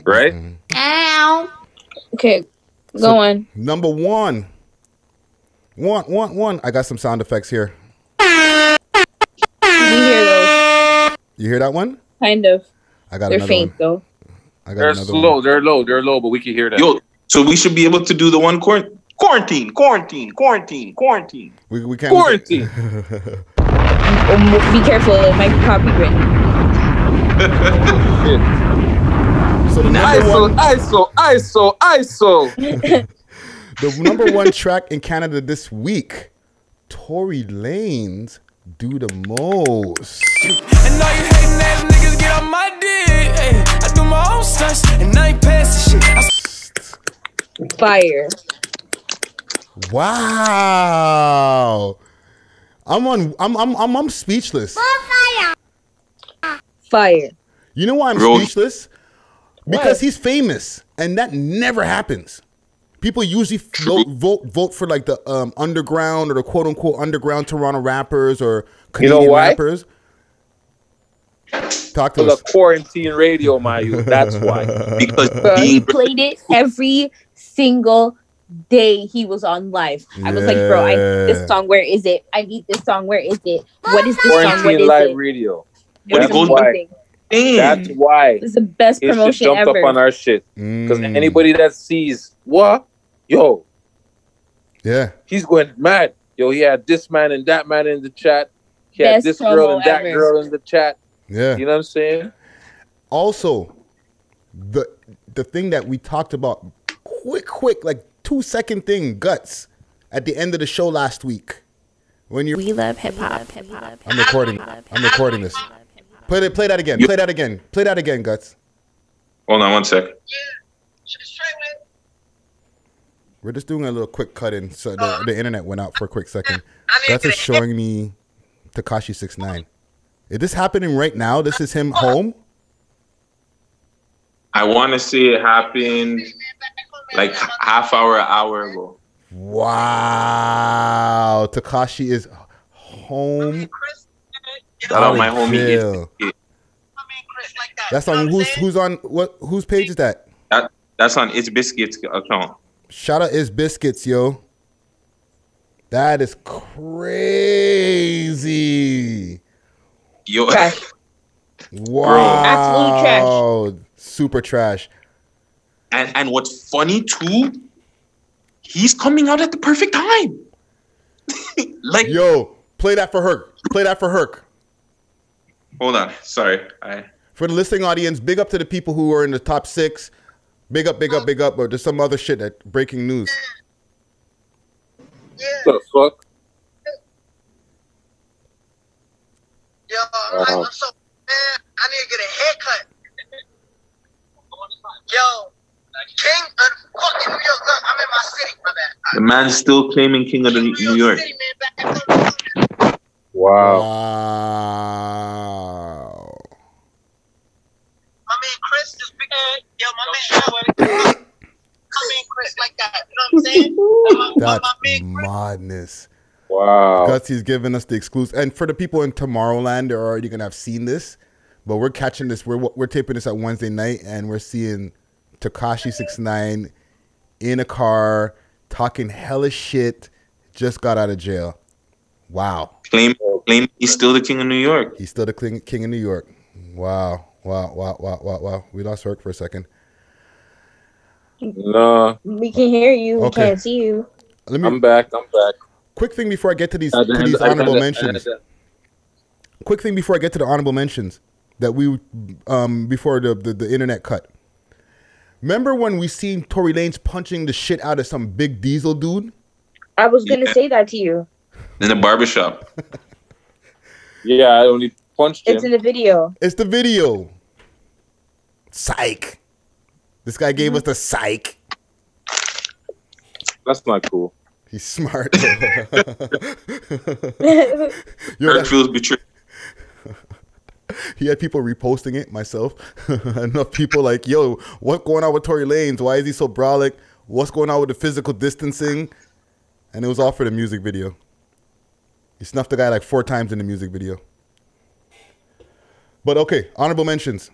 Right? Ow. Okay, go on. Number 1. One. I got some sound effects here. You hear those? You hear that one? Kind of. I got They're another faint, one. though. They're slow. One. They're low, but we can hear that. Yo, so we should be able to do the one quarantine. We can't. Quarantine. Be careful, it might be copyright. So the ISO. The number 1 track in Canada this week, Tory Lanez, Do the Most. And all you hating ass niggas get on my dick. Ay, I do my own stunts and I ain't passing shit. Fire. Wow. I'm speechless. Fire. You know why I'm speechless? Because he's famous, and that never happens. People usually vote for like the underground or the quote unquote underground Toronto rappers or Canadian rappers. Talk to us. The quarantine radio, Mayu. That's why. Because he played it every single day he was on live. I was like, bro, I need this song. Where is it? I need this song. Where is it? What is this song? What is live it? Radio. That's why. That's why. It's the best promotion jumped ever. Up on our shit because anybody that sees he's going mad. Yo, he had this man and that man in the chat. He had this girl and that girl in the chat. Yeah, you know what I'm saying. Also, the thing that we talked about, quick, like 2-second thing, guts, at the end of the show last week. When you We love hip hop. I'm recording this. Play that again. Play that again, Guts. Hold on 1 sec. We're just doing a little quick cut in, so the internet went out for a quick second. Guts is showing me Tekashi 6ix9ine. Is this happening right now? This is him home? I want to see it happen like half hour, an hour ago. Wow. Tekashi is home. Shout out my homie. That's on whose page is that? That's on It's Biscuits account. Shout out Is Biscuits, yo. That is crazy. Yo. Trash. Wow. Absolute trash. Super trash. And what's funny too, he's coming out at the perfect time. Like, yo, play that for Herc. Play that for Herc. Hold on. Sorry. For the listening audience, big up to the people who are in the top 6. Big up. Or there's some other shit that breaking news. What the fuck? Yo, I'm so man. I need to get a haircut. Yo, King of fucking New York. Look, I'm in my city, my bad. The man's still claiming King of New York. City, man, Wow. my man Chris just big. Yo, my man Chris like that. You know what I'm saying? That's madness. Wow. Guts, he's giving us the exclusive. And for the people in Tomorrowland, they're already going to have seen this. But we're catching this. We're taping this at Wednesday night, and we're seeing Tekashi 6ix9ine in a car talking hella shit. Just got out of jail. Wow. Claim he's still the King of New York. He's still the king of New York. Wow. We lost Herc for a second. No. We can hear you. We Okay. can't see you. I'm back. Quick thing before I get to these honorable mentions. Quick thing before I get to the honorable mentions that we before the internet cut. Remember when we seen Tory Lanez punching the shit out of some big diesel dude? I was gonna say that to you. In the barbershop. Yeah, I only punched him. It's in the video. It's the video. Psych. This guy gave us the psych. That's not cool. He's smart. Herc feels betrayed. He had people reposting it, myself. Enough people like, yo, what's going on with Tory Lanez? Why is he so brolic? What's going on with the physical distancing? And it was all for the music video. He snuffed the guy like 4 times in the music video. But okay, honorable mentions.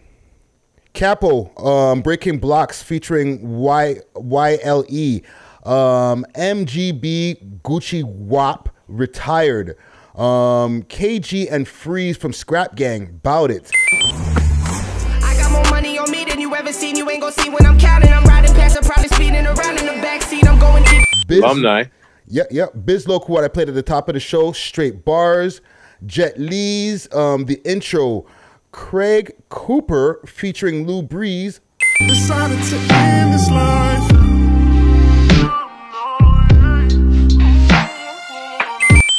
Capo, Breaking Blocks featuring YLE. MGB, Gucci WAP, Retired. KG and Freeze from Scrap Gang, Bout It. I got more money on me than you ever seen. You ain't gonna see when I'm counting. I'm riding past, I'm probably speeding around in the backseat. I'm going deep. Alumni. Yeah. Bizz Loco, what I played at the top of the show. Straight Bars. Jet Lee's, the intro. Craig Cooper featuring Lou Breeze. Decided to end this life.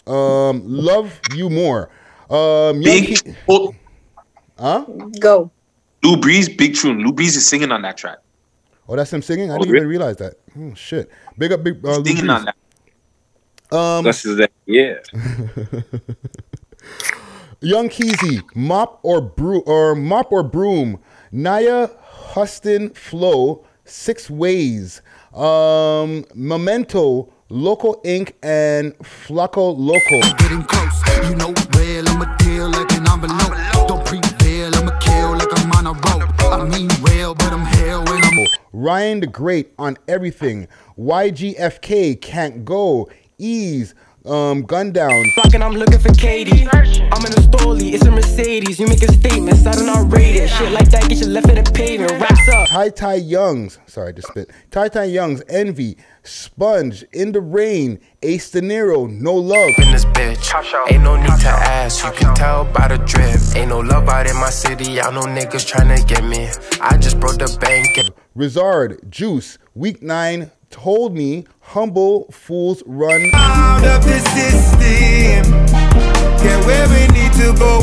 Love You More. Big. Go. Lou Breeze, big tune. Lou Breeze is singing on that track. Oh, that's him singing? I didn't even realize that. Oh, shit. Big up, Lou Singing Breeze. on that. That's that. Yeah. Young Keezy, Mop or Broom. Naya, Huston, Flow, 6 Ways. Memento, Loco Inc. and Flacco Loco. Getting close, you know, real. I'ma deal like an envelope. Don't prevail, I'ma kill like I'm on a rope. I mean real, but I'm hell when I'm. Ryan the Great on Everything. YGFK, Can't Go. Ease, Gun down. Blocking, I'm looking for Katie. I'm in a Stoley, it's a Mercedes. You make a statement, I don't rate it. Shit like that, get you left in the pavement. Racks up. Ty Youngs. Sorry, I just spit. Ty Youngs, Envy, Sponge, In the Rain, Ace De Niro, No Love. In this bitch, ain't no need to ask. You can tell by the drip. Ain't no love out in my city. I know niggas tryna get me. I just broke the bank. Rizard, Juice, Week 9, Told Me, Humble, Fools Run. Out of the system, get where we need to go,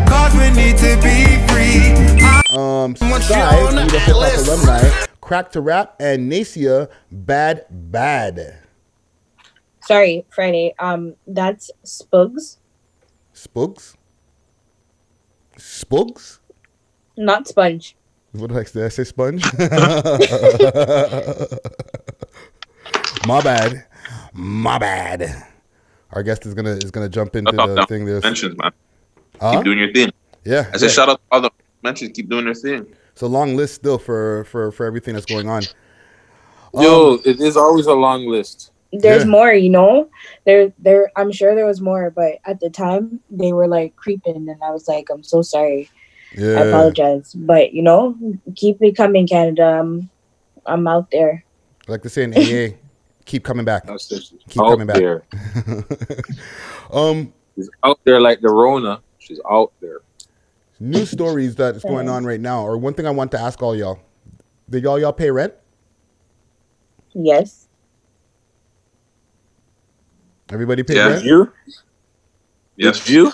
cause we need to be free. Sky, we the hip hop alumni, Crack to Rap, and Nacia, Bad. Sorry, Friday. That's Spugs. Spugs? Spugs? Not Sponge. What did I say? Sponge? My bad. Our guest is gonna jump into the thing. There's mentions, man. Keep doing your thing. Yeah. I said shout out to all the mentions. Keep doing their thing. It's a long list still for everything that's going on. Yo, it is always a long list. There's more, you know. I'm sure there was more, but at the time they were like creeping, and I was like, I'm so sorry. Yeah. I apologize, but you know, keep it coming, Canada. I'm out there. Like they say in AA, keep coming back. Keep out coming back. there. She's out there like the Rona. She's out there. New stories that is going on right now, or one thing I want to ask all y'all: did y'all pay rent? Yes. Everybody pay rent? You? Yes. Did you?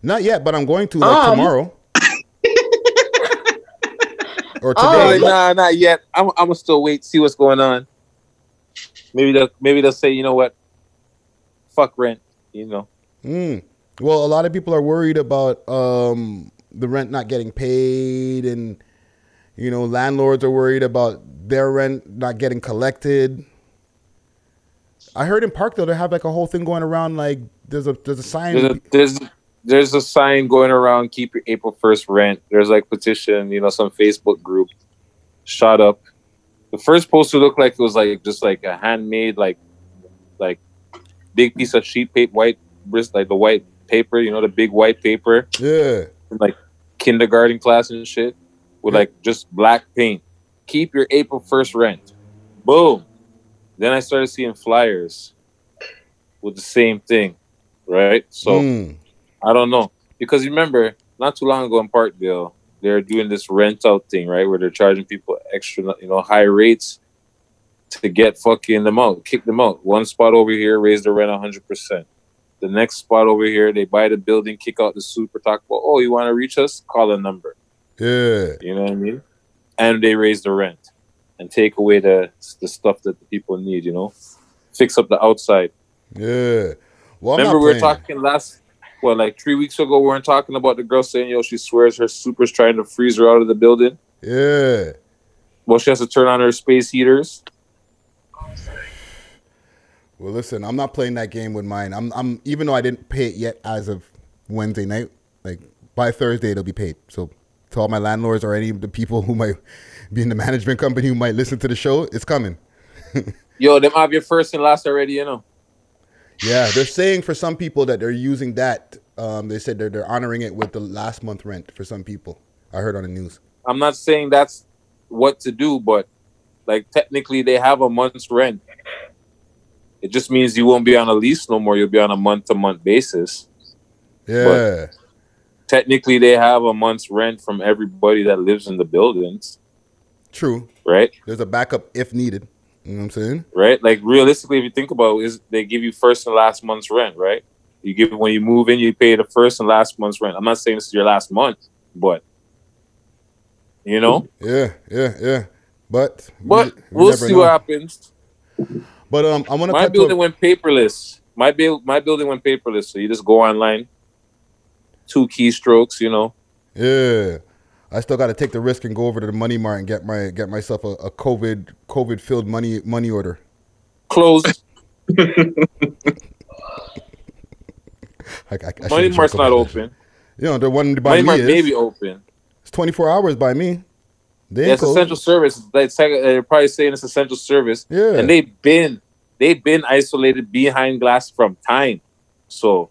Not yet, but I'm going to tomorrow. Or today. Oh, nah, not yet. I'm gonna still wait, see what's going on. Maybe they'll say, you know what? Fuck rent, you know. Well, a lot of people are worried about the rent not getting paid, and you know, landlords are worried about their rent not getting collected. I heard in Parkdale they have like a whole thing going around, like there's a sign. There's a sign going around, keep your April 1st rent. There's like petition, you know, some Facebook group shot up. The first poster looked like it was like just like a handmade like big piece of sheet paper, white wrist, like the white paper, you know, the big white paper. Yeah. From, like kindergarten class and shit with like just black paint. Keep your April 1st rent. Boom. Then I started seeing flyers with the same thing, right? So I don't know, because remember, not too long ago in Parkdale, they're doing this rent out thing, right, where they're charging people extra, you know, high rates to get fucking them out, kick them out. One spot over here, raise the rent 100%. The next spot over here, they buy the building, kick out the super, talk about, oh, you want to reach us? Call a number. Yeah. You know what I mean? And they raise the rent and take away the stuff that the people need, you know? Fix up the outside. Yeah. Well, remember we were talking like 3 weeks ago, we weren't talking about the girl saying, yo, she swears her super's trying to freeze her out of the building. Yeah. Well, she has to turn on her space heaters. Well, listen, I'm not playing that game with mine. I'm even though I didn't pay it yet as of Wednesday night, like by Thursday it'll be paid. So to all my landlords or any of the people who might be in the management company who might listen to the show, it's coming. Yo, them have your first and last already, you know. Yeah, they're saying for some people that they're using that. They said they're honoring it with the last month rent for some people. I heard on the news. I'm not saying that's what to do, but like technically they have a month's rent. It just means you won't be on a lease no more. You'll be on a month-to-month basis. Yeah. But technically they have a month's rent from everybody that lives in the buildings. True. Right? There's a backup if needed. You know what I'm saying? Right? Like realistically, if you think about it, they give you first and last month's rent, right? You give when you move in, you pay the first and last month's rent. I'm not saying this is your last month, but you know? Yeah. But we'll see what happens. But I want to. My building went paperless. My building went paperless. So you just go online, 2 keystrokes, you know. Yeah. I still got to take the risk and go over to the Money Mart and get myself a COVID filled money order. Closed. Money Mart's not open. You know, the one by Money me Mart is. may be open. It's 24 hours by me. It's essential service. They're probably saying it's essential service. Yeah. And they've they've been isolated behind glass from time. So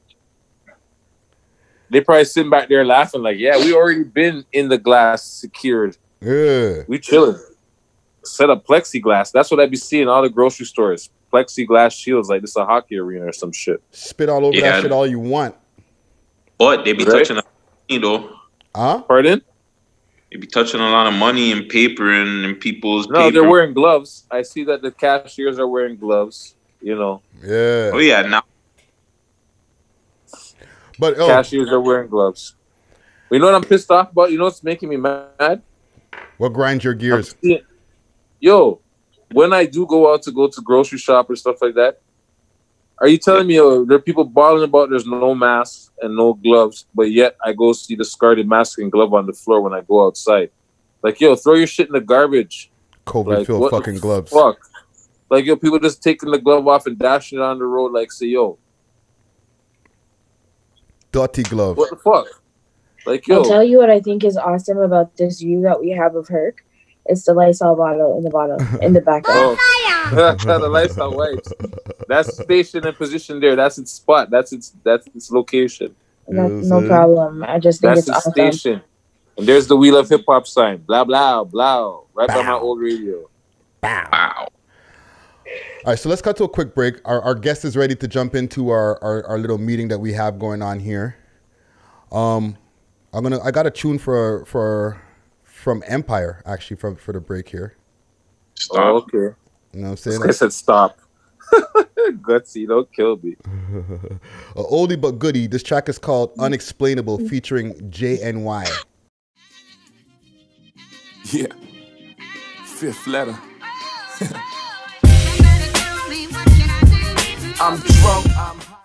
they probably sitting back there laughing like, yeah, we already been in the glass secured. Yeah. We chilling. Set up plexiglass. That's what I be seeing in all the grocery stores. Plexiglass shields like this is a hockey arena or some shit. Spit all over that shit all you want. But they be touching on money though. Huh? Pardon? They be touching a lot of money and paper and people's No, paper. they're wearing gloves. I see that the cashiers are wearing gloves, you know. Yeah. Oh yeah, now. But cashiers are wearing gloves. You know what I'm pissed off about? You know what's making me mad? What grinds your gears? Yo, when I do go out to grocery shop or stuff like that, are you telling me there are people balling about there's no masks and no gloves, but yet I go see the discarded mask and glove on the floor when I go outside? Like, yo, throw your shit in the garbage. COVID-filled fucking gloves. Fuck. Like, yo, people just taking the glove off and dashing it on the road like, say, yo. Dirty glove. What the fuck? Like, yo. I'll tell you what I think is awesome about this view that we have of Herc. It's the Lysol bottle in the background. The Lysol wipes. That's station and position there. That's its spot. That's its location. No problem. I just think that's it's awesome. Station. And there's the We Love Hip Hop sign. Blah blah blah. Right by my old radio. Wow. All right, so let's cut to a quick break. Our guest is ready to jump into our little meeting that we have going on here. I got a tune from Empire actually for the break here. Stop. Oh, okay. You know what I'm saying? I said stop. Gutsy, don't kill me. A oldie but goodie. This track is called Unexplainable featuring JNY. Yeah. Fifth letter. I'm drunk, I'm high.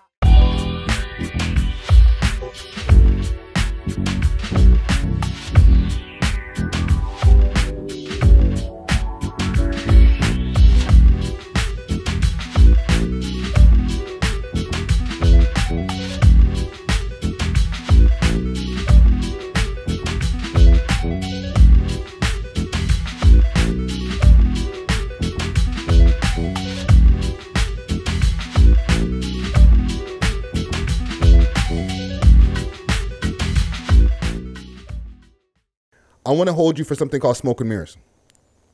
I want to hold you for something called Smoke and Mirrors.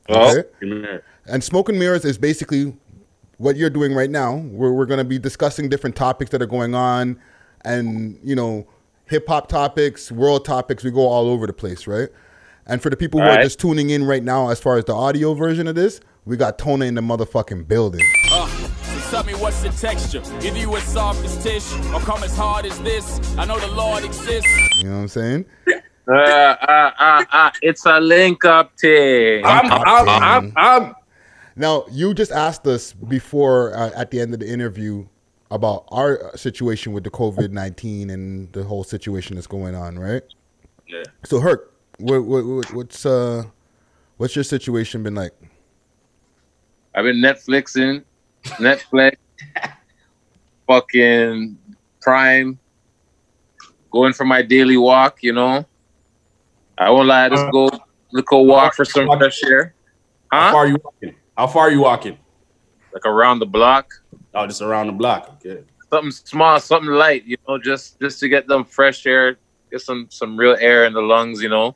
Okay? And Smoke and Mirrors is basically what you're doing right now. We're going to be discussing different topics that are going on and, you know, hip-hop topics, world topics. We go all over the place, right? And for the people who are just tuning in right now as far as the audio version of this, we got TONA in the motherfucking building. So tell me what's the texture? Either you as soft as tish or come as hard as this. I know the Lord exists. You know what I'm saying? It's a link up thing. Now, you just asked us before at the end of the interview about our situation with the COVID-19 and the whole situation that's going on, right? Yeah. So, Herc, what's your situation been like? I've been Netflix, fucking Prime, going for my daily walk, you know. I won't lie, just go walk for some fresh air. Huh? How far are you walking? How far are you walking? Like around the block. Oh, just around the block. Okay. Something small, something light, you know, just to get them fresh air, get some real air in the lungs, you know.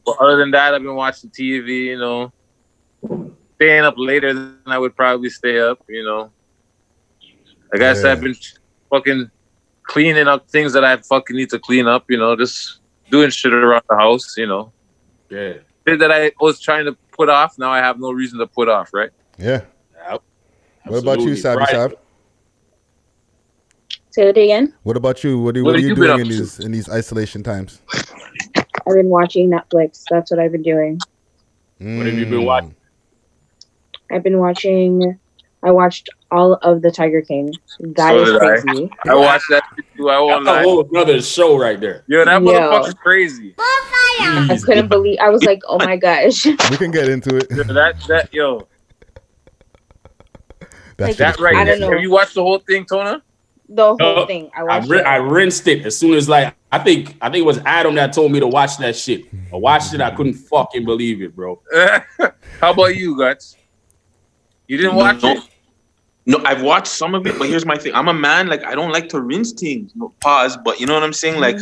But other than that, I've been watching TV, you know, staying up later than I would probably stay up, you know. Like I said, I've been fucking cleaning up things that I fucking need to clean up, you know, just doing shit around the house, you know. Yeah. Shit that I was trying to put off, now I have no reason to put off, right? Yeah. What about you, Savy Right. Sav? Say it again. What about you? What are you doing in these isolation times? I've been watching Netflix. That's what I've been doing. What have you been watching? I watched all of the Tiger King. That is crazy. I watched that too. I won't lie. That's a whole brother show right there. Yo, that motherfucker's crazy. I couldn't believe. I was like, oh my gosh. We can get into it. Yo, That's that right. I don't know. Have you watched the whole thing, TONA? The whole thing. I watched it. I rinsed it as soon as I think it was Adam that told me to watch that shit. I watched it. I couldn't fucking believe it, bro. How about you, Guts? You didn't watch it? No, I've watched some of it, but here's my thing. I'm a man, like, I don't like to rinse things. Pause, but you know what I'm saying? Like,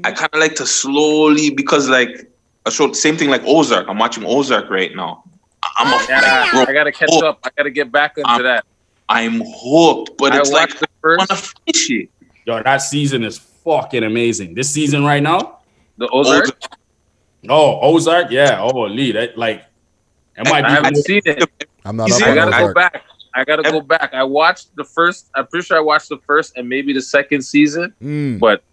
I kind of like to slowly, because, like, a show, same thing like Ozark. I'm watching Ozark right now. I gotta catch up. I gotta get back into that. I'm hooked, but it's like, the first. I want to finish it. Yo, that season is fucking amazing. This season right now? The Ozark? Oh, Ozark? Yeah. Oh, Lee, that, like, I haven't seen it. I'm not I gotta go back. I gotta go back. I watched the first. I'm pretty sure I watched the first and maybe the second season. But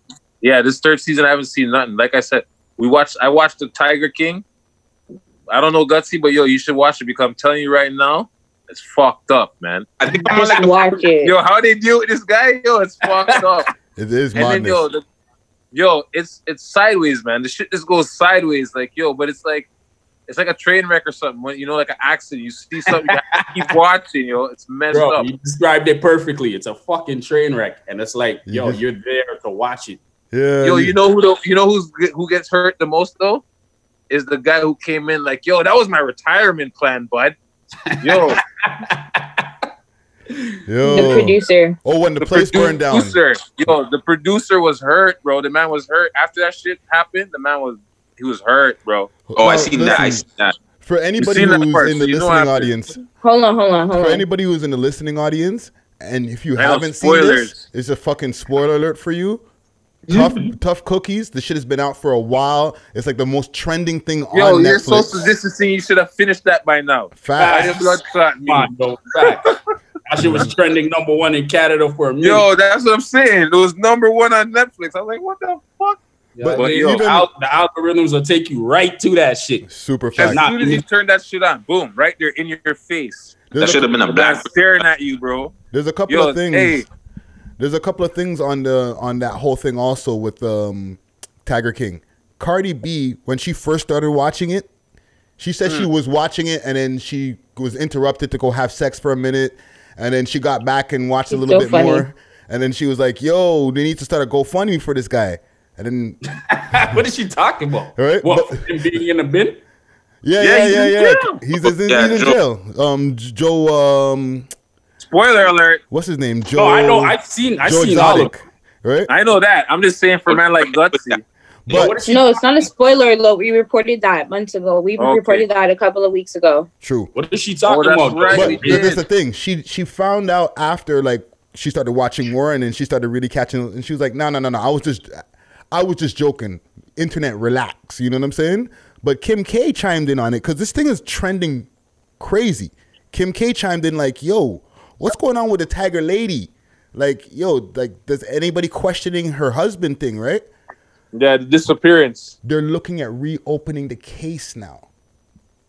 yeah, this third season I haven't seen nothing. Like I said, I watched the Tiger King. I don't know Gutsy, but yo, you should watch it because I'm telling you right now, it's fucked up, man. I think I'm like, watch it. Yo, how they deal with this guy? Yo, it's fucked up. It is madness. Then, yo, it's sideways, man. The shit just goes sideways, like yo. But it's like a train wreck or something. When you know, like an accident, you see something, you have to keep watching. Yo, it's messed up. You described it perfectly. It's a fucking train wreck, and it's like, yo, you're there to watch it. Yeah. Yo, you know who gets hurt the most though? Is the guy who came in like, yo, that was my retirement plan, bud. Yo. The producer. Oh, when the place burned down. Yo, the producer was hurt, bro. The man was hurt. After that shit happened, he was hurt, bro. Oh, I seen that. I seen that. For anybody who's in the listening audience. Hold on. For anybody who's in the listening audience, and if you haven't seen this, it's a fucking spoiler alert for you. Tough cookies. The shit has been out for a while. It's like the most trending thing on Netflix. You're social distancing. You should have finished that by now. Facts. That shit was trending #1 in Canada for a minute. Yo, that's what I'm saying. It was #1 on Netflix. I was like, what the fuck? But yo, the algorithms will take you right to that shit. Super fast. As soon as you turn that shit on, boom, right there in your face. That should have been a black staring at you, bro. There's a couple of things. Hey. There's a couple of things on that whole thing also with Tiger King. Cardi B, when she first started watching it, she said she was watching it and then she was interrupted to go have sex for a minute, and then she got back and watched a little bit more, and then she was like, "Yo, they need to start a GoFundMe for this guy." And then what is she talking about? Right? What, him being in the bin? Yeah. He's in jail. Joe. Spoiler alert. What's his name? Joe. Oh, I know. I've seen all of it. Right? I know that. I'm just saying for a man like Gutsy. But no, it's not a spoiler alert. We reported that months ago. We reported that a couple of weeks ago. True. What is she talking about? Right, but that's the thing. She found out after like she started watching more, and then she started really catching. And she was like, "No. I was just joking. Internet, relax." You know what I'm saying? But Kim K chimed in on it because this thing is trending crazy. Kim K chimed in like, "Yo, what's going on with the Tiger lady? Like, yo, like, does anybody questioning her husband thing, right?" Yeah, the disappearance. They're looking at reopening the case now.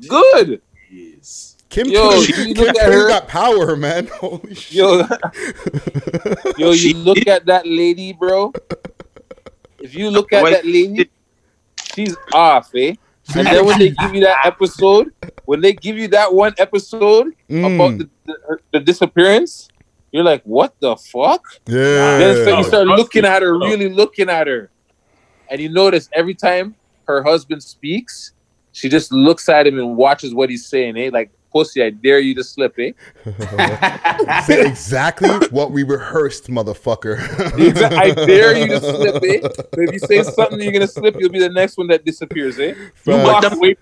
Good. Yes. Kim K got power, man. Holy shit. Yo, you look at that lady, bro. If you look at that lady, she's off, eh? And then when they give you that episode, when they give you that one episode about the disappearance, you're like, what the fuck? Yeah. Then you start looking at her, really looking at her. And you notice every time her husband speaks, she just looks at him and watches what he's saying, eh? Like, pussy, I dare you to slip, eh? Say exactly what we rehearsed, motherfucker. I dare you to slip, eh? But if you say something you're gonna slip, you'll be the next one that disappears, eh? You walk away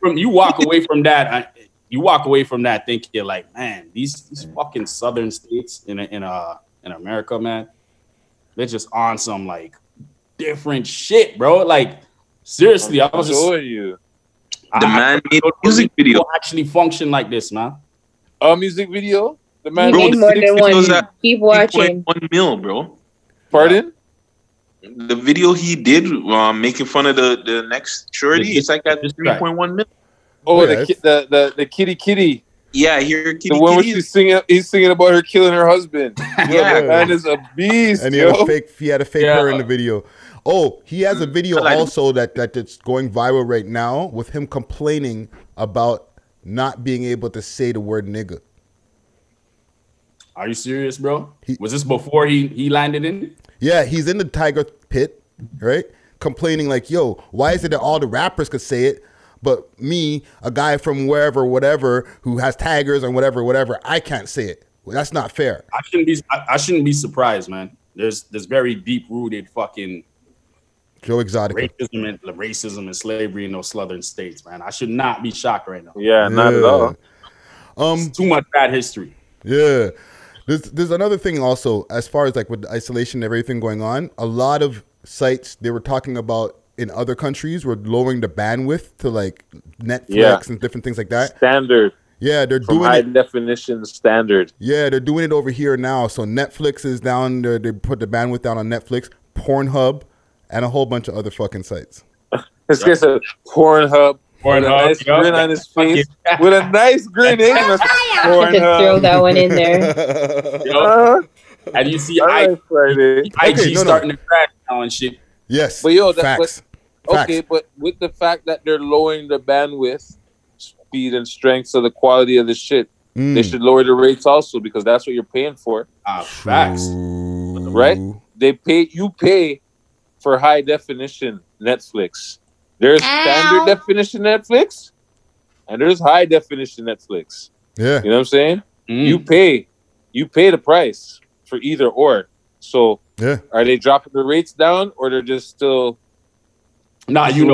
from that. You walk away from that thinking you're like, man, these fucking southern states in America, man, they're just on some like different shit, bro. Like seriously, I was just showing you. The man made a music video. Actually function like this, man. A music video? The man made more than one. Keep watching. 1 mil, bro. Pardon? The video he did making fun of the next surety, it's like at 3.1 mil. Oh, the kitty. Yeah, here kitty. The one where he's singing about her killing her husband. Yeah, that man is a beast. And he had a fake her in the video. Oh, he has a video also that's going viral right now with him complaining about not being able to say the word nigga. Are you serious, bro? Was this before he landed in? Yeah, he's in the Tiger pit, right? Complaining like, yo, why is it that all the rappers could say it, but me, a guy from wherever, whatever, who has taggers and whatever, I can't say it. That's not fair. I shouldn't be surprised, man. There's very deep rooted fucking Joe Exotic racism and slavery in those southern states, man. I should not be shocked right now. Yeah, not at all. It's too much bad history. Yeah. There's another thing also, as far as like with the isolation and everything going on, a lot of sites they were talking about in other countries were lowering the bandwidth to like Netflix and different things like that. Standard. Yeah, they're From doing high it. definition standard. Yeah, they're doing it over here now. So Netflix is down there. They put the bandwidth down on Netflix, Pornhub, and a whole bunch of other fucking sites. This guy's a Pornhub. With a nice grin on his face. With a nice grin. I could throw that one in there. And you see IG starting to crash now and shit. Yes. But yo, facts. Okay, but with the fact that they're lowering the bandwidth, speed, and strength, so the quality of the shit, they should lower the rates also, because that's what you're paying for. Facts. Right? You pay for high definition Netflix. There's standard definition Netflix, and there's high definition Netflix. Yeah. You know what I'm saying? You pay the price for either or. So are they dropping the rates down, or they're just still? Nah, this is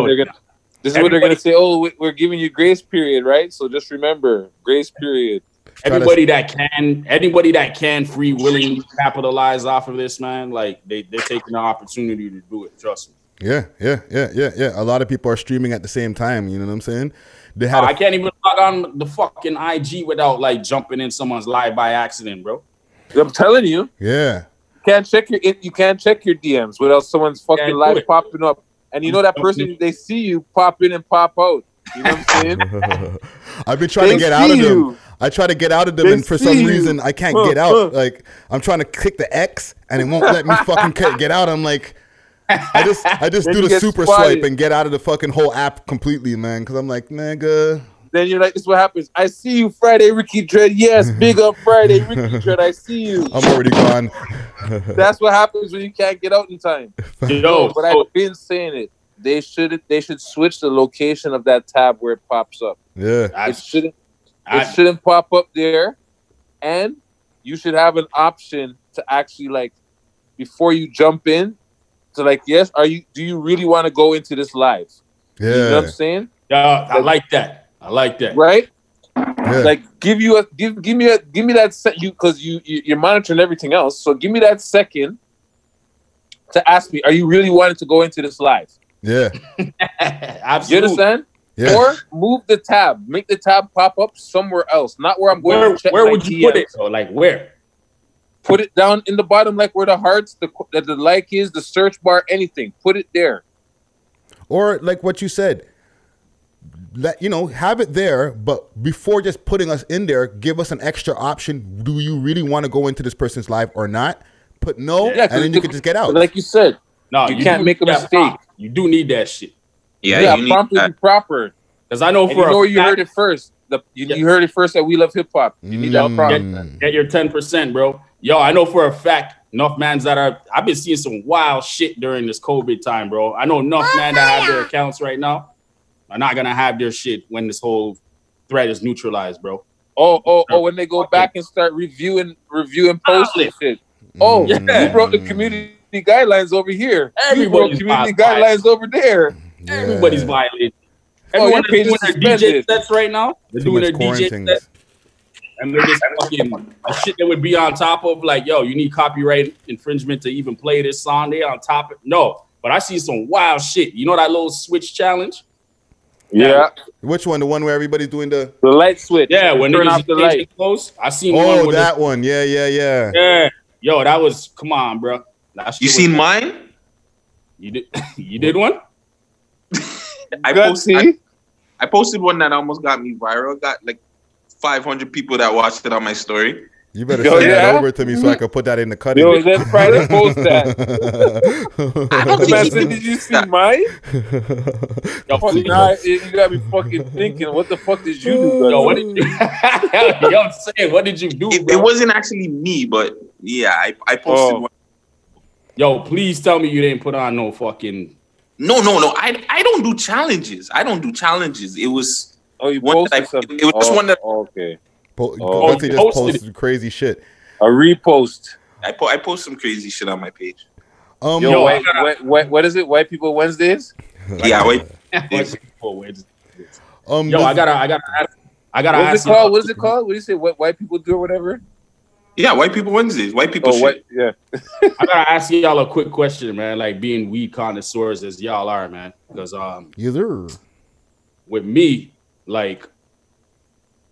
what they're gonna say. Oh, we're giving you grace period, right? So just remember, grace period. Anybody that can free willingly capitalize off of this, man, like they're taking the opportunity to do it. Trust me. Yeah. A lot of people are streaming at the same time. You know what I'm saying? They had I can't even log on the fucking IG without like jumping in someone's live by accident, bro. I'm telling you. Yeah. You can't check your DMs without someone's fucking live popping up. And you know that person, they see you pop in and pop out. You know what I'm saying? I've been trying to get out of them. I try to get out of them, and for some reason I can't get out. Like I'm trying to click the X, and it won't let me fucking get out. I'm like, I just do the super swipe and get out of the fucking whole app completely, man. Because I'm like, nigga. Then you're like, this is what happens. I see you Friday, Ricky Dred. Yes, big up Friday, Ricky Dred. I see you. I'm already gone. That's what happens when you can't get out in time. But I've been saying it. They should switch the location of that tab where it pops up. Yeah. It shouldn't pop up there. And you should have an option to actually, like, before you jump in, to like, yes, do you really want to go into this live? Yeah. You know what I'm saying? Yeah, I like that. Right? Yeah. Like give me that because you're monitoring everything else. So give me that second to ask me, are you really wanting to go into this live? Yeah. Absolutely. You understand? Yeah. Or move the tab. Make the tab pop up somewhere else. Not where I'm going to check where my would you DMs. put it? So like where? Put it down in the bottom, like where the hearts, the like is, the search bar, anything. Put it there. Or like what you said, have it there, but before just putting us in there, give us an extra option. Do you really want to go into this person's live or not? Put no, and then you can just get out. Like you said, no, you can't make a mistake. You do need that shit. Yeah, prompt to be proper. Because I know you heard it first. You heard it first that We Love Hip Hop. You need that prompt. Get your 10%, bro. Yo, I know for a fact enough mans I've been seeing some wild shit during this COVID time, bro. I know enough men that have their accounts right now are not gonna have their shit when this whole threat is neutralized, bro. Oh, when they go back and start reviewing posts and shit. Oh, you broke the community guidelines over here. Everybody's community guidelines over there. Yeah. Everybody's violating. Everyone is doing their DJ sets right now. They're doing their DJ sets. And they're just fucking the shit that would be on top of, like, yo, you need copyright infringement to even play this song. They on top of no. But I see some wild shit. You know that little switch challenge? Yeah. Which one? The one where everybody's doing the light switch. Yeah, when turn off the light. Close. I seen one. Oh, that one. Yeah. Yeah. Yo, that was come on, bro. You seen mine? You did. You did one. I posted one that almost got me viral. Got like 500 people that watched it on my story. You better send that over to me so I can put that in the cutting. Yo, then Friday post that. I don't think did you see mine? You got me fucking thinking. What the fuck did you do? Yo, what did you? Yo, I'm saying, what did you do? It wasn't actually me, but yeah, I posted one. Yo, please tell me you didn't put on no fucking. No. I don't do challenges. It was one that that okay. Gutsy just posted crazy shit. A repost. I post some crazy shit on my page. What is it? White People Wednesdays? Yeah, white people Wednesdays. I gotta ask. What is it called? What do you say? What white people do or whatever? Yeah, White People Wednesdays. White people shit. Yeah. I gotta ask y'all a quick question, man. Like being weed connoisseurs as y'all are, man. Because with me, like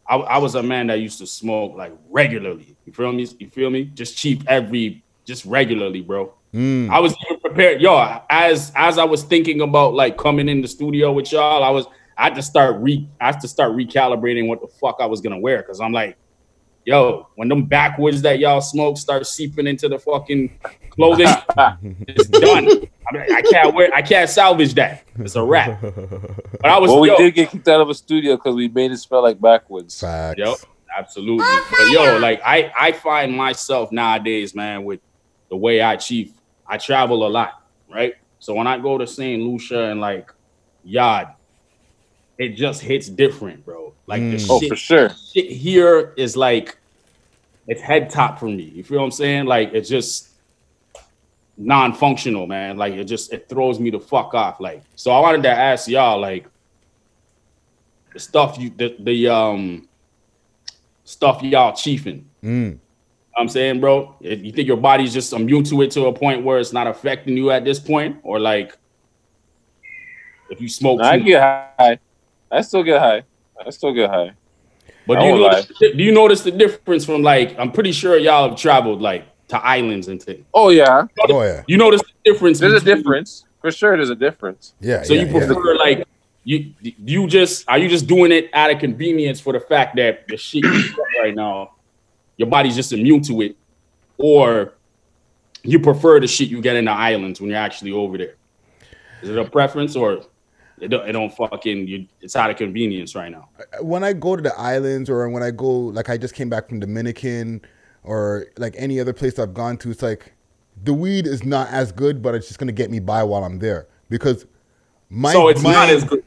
I was a man that used to smoke like regularly. You feel me? Just regularly, bro. I was even prepared, as I was thinking about like coming in the studio with y'all, I had to start recalibrating what the fuck I was gonna wear, because I'm like, when them backwoods that y'all smoke start seeping into the fucking clothing, it's done. I can't salvage that. It's a wrap. But we did get kicked out of a studio because we made it smell like backwoods. Facts. Yep, absolutely. But like I find myself nowadays, man, with the way I chief, I travel a lot, right? So when I go to St. Lucia and like Yard, it just hits different, bro. Like the shit, for sure. Shit here is like, it's head top for me. You feel what I'm saying? Like it's just non-functional, man. Like it throws me the fuck off. Like, so I wanted to ask y'all, like, the stuff stuff y'all chiefing. I'm saying, bro, you think your body's just immune to it to a point where it's not affecting you at this point? Or like, if you smoke, I get high. I still get high. But do you notice the difference from like, I'm pretty sure y'all have traveled like to islands and things. Oh yeah. You notice the difference? There's a difference. For sure there's a difference. Yeah. So you prefer like, are you just doing it out of convenience for the fact that the shit you got right now, your body's just immune to it, or you prefer the shit you get in the islands when you're actually over there? Is it a preference, or it don't fucking, it's out of convenience right now? When I go to the islands, or when I go, like I just came back from Dominican, or like any other place I've gone to, it's like the weed is not as good, but it's just gonna get me by while I'm there, because it's not as good.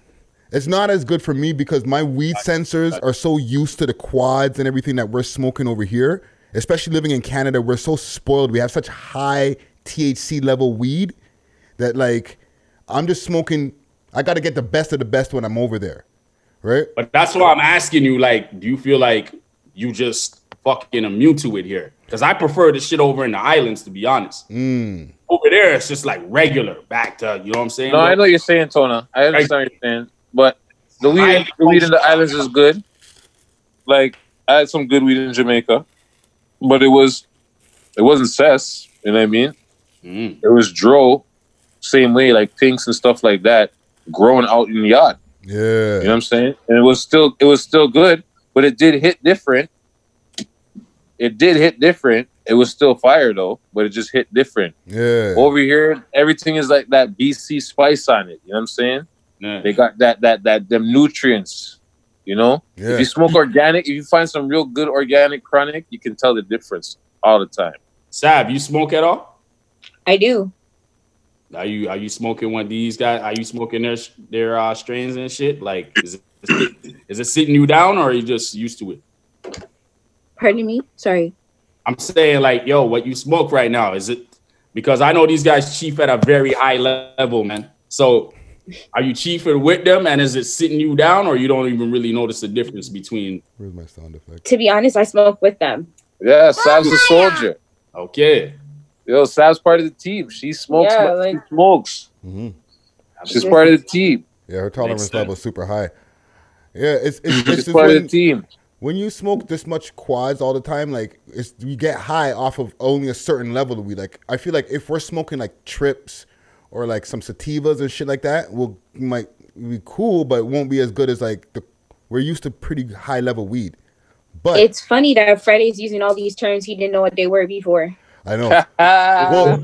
It's not as good for me because my weed sensors are so used to the quads and everything that we're smoking over here. Especially living in Canada, we're so spoiled. We have such high THC level weed that like I'm just smoking. I got to get the best of the best when I'm over there, right? But that's why I'm asking you, like, do you feel like you just fucking immune to it here? Because I prefer the shit over in the islands, to be honest. Over there, it's just like regular, back to, you know what I'm saying? No, I know what you're saying, Tona. I understand what you're saying. But the weed in the islands is good. Like, I had some good weed in Jamaica, but it wasn't cess, you know what I mean? It was dro, same way, like pinks and stuff like that, growing out in the yard. Yeah. You know what I'm saying? And it was still good, but it did hit different. It was still fire though, but it just hit different. Yeah. Over here, everything is like that BC spice on it. You know what I'm saying? Yeah. They got them nutrients. You know? Yeah. If you smoke organic, if you find some real good organic chronic, you can tell the difference all the time. Sav, you smoke at all? I do. Are you smoking one of these guys? Are you smoking their strains and shit? Like, is it sitting you down, or are you just used to it? Pardon me? Sorry. I'm saying, like, yo, what you smoke right now, is it? Because I know these guys chief at a very high level, man. So are you chiefing with them, and is it sitting you down, or you don't even really notice the difference between? Where's my sound effect? To be honest, I smoke with them. Yeah, Sav's a soldier. Okay. Yo, Sav's part of the team. She smokes. Yeah, like, she smokes. She's part of the team. Yeah, her tolerance level is super high. Yeah, it's just part of the team. When you smoke this much quads all the time, like you get high off of only a certain level of weed. Like I feel like if we're smoking like trips or like some sativas and shit like that, might be cool, but it won't be as good as like we're used to pretty high level weed. But it's funny that Friday's using all these terms he didn't know what they were before. I know. Well,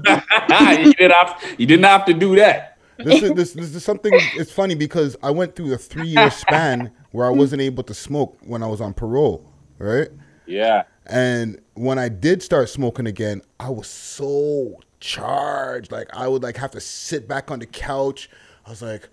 you didn't have to do that. This is something. It's funny because I went through a 3-year span where I wasn't able to smoke when I was on parole, right? Yeah. And when I did start smoking again, I was so charged. Like I would like have to sit back on the couch. I was like,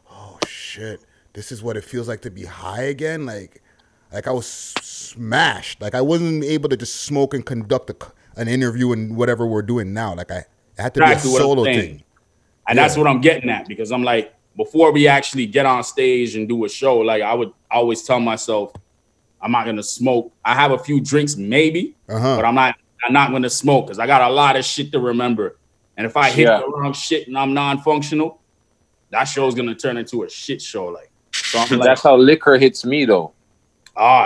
oh shit, this is what it feels like to be high again. Like Like I was smashed. Like I wasn't able to just smoke and conduct an interview and whatever we're doing now. Like I had to be a solo thing. And that's what I'm getting at, because I'm like, before we actually get on stage and do a show, like I would always tell myself, I'm not gonna smoke. I have a few drinks maybe, but I'm not gonna smoke because I got a lot of shit to remember. And if I hit the wrong shit and I'm non-functional, that show's gonna turn into a shit show. Like, so I'm like, that's how liquor hits me though.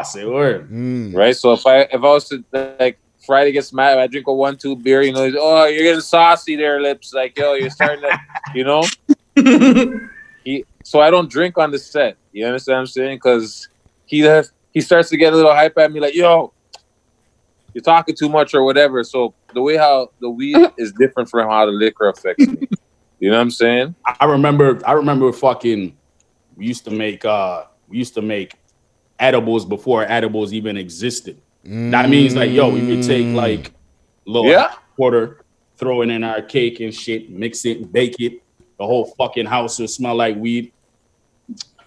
Say word. Right. So if I was to like Friday gets mad, I drink a 1-2 beer, you know, oh, you're getting saucy there, Lips. Like, yo, you're starting to, you know. So I don't drink on the set. You understand what I'm saying? Because he starts to get a little hype at me, like, yo, you're talking too much or whatever. So the way how the weed is different from how the liquor affects me. You know what I'm saying? I remember fucking we used to make edibles before edibles even existed. That means like, yo, we would take like a little quarter, throw it in our cake and shit, mix it, bake it. The whole fucking house would smell like weed.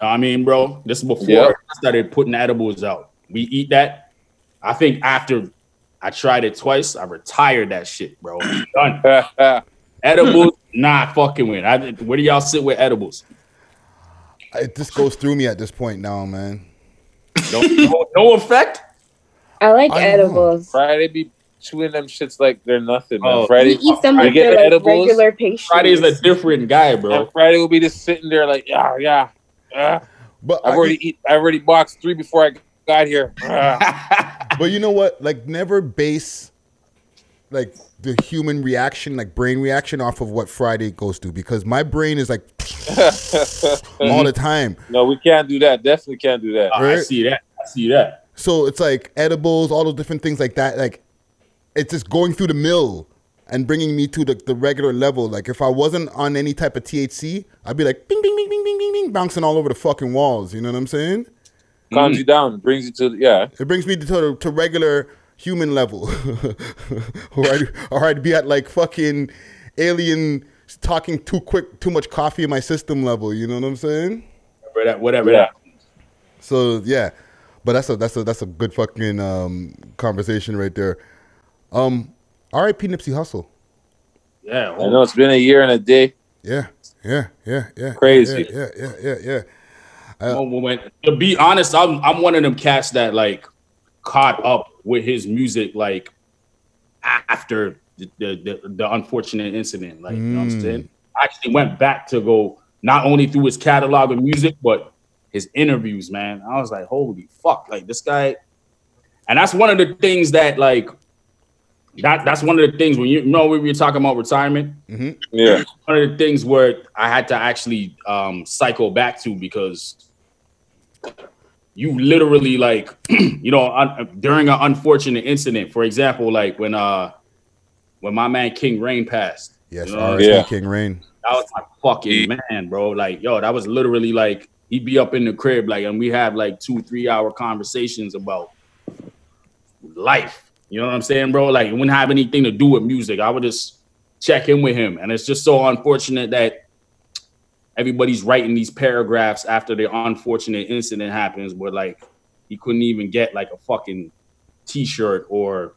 I mean, bro, this is before I started putting edibles out. We eat that. I think after I tried it twice, I retired that shit, bro. Done. Edibles, not fucking with. Where do y'all sit with edibles? It just goes through me at this point now, man. No effect? I like edibles. Friday be chewing them shits like they're nothing, man. Oh, Friday, you eat them like get they're like edibles. regular pastries. Friday's a different guy, bro. And Friday will be just sitting there like, yeah. But I already boxed 3 before I got here. But you know what? Like, never base like the human reaction, like brain reaction, off of what Friday goes through, because my brain is like all the time. No, we can't do that. Definitely can't do that. Right? I see that. So it's like edibles, all those different things like that. Like, it's just going through the mill and bringing me to the regular level. Like, if I wasn't on any type of THC, I'd be like, bing, bing, bing, bing, bing, bing, bing, bouncing all over the fucking walls. You know what I'm saying? Calms you down, brings you to, It brings me to regular human level. or I'd be at like fucking alien talking too quick, too much coffee in my system level. You know what I'm saying? Whatever that. So yeah, but that's a good fucking conversation right there. R.I.P. Nipsey Hussle. Yeah, I know it's been a year and a day. Yeah. Crazy. Yeah. To be honest, I'm one of them cats that like caught up with his music like after the unfortunate incident. Like, you know what I'm saying? I actually went back to go not only through his catalog of music, but his interviews, man. I was like, holy fuck, like this guy. And that's one of the things that like that's one of the things when we were talking about retirement. Yeah. One of the things where I had to actually cycle back to, because you literally like, during an unfortunate incident, for example, like when my man King Rain passed. Yes, King Rain. That was my fucking man, bro. Like, yo, that was literally like, he'd be up in the crib, like, and we have like 2-3 hour conversations about life. You know what I'm saying, bro? Like, it wouldn't have anything to do with music. I would just check in with him. And it's just so unfortunate that everybody's writing these paragraphs after the unfortunate incident happens, but like, he couldn't even get like a fucking t-shirt or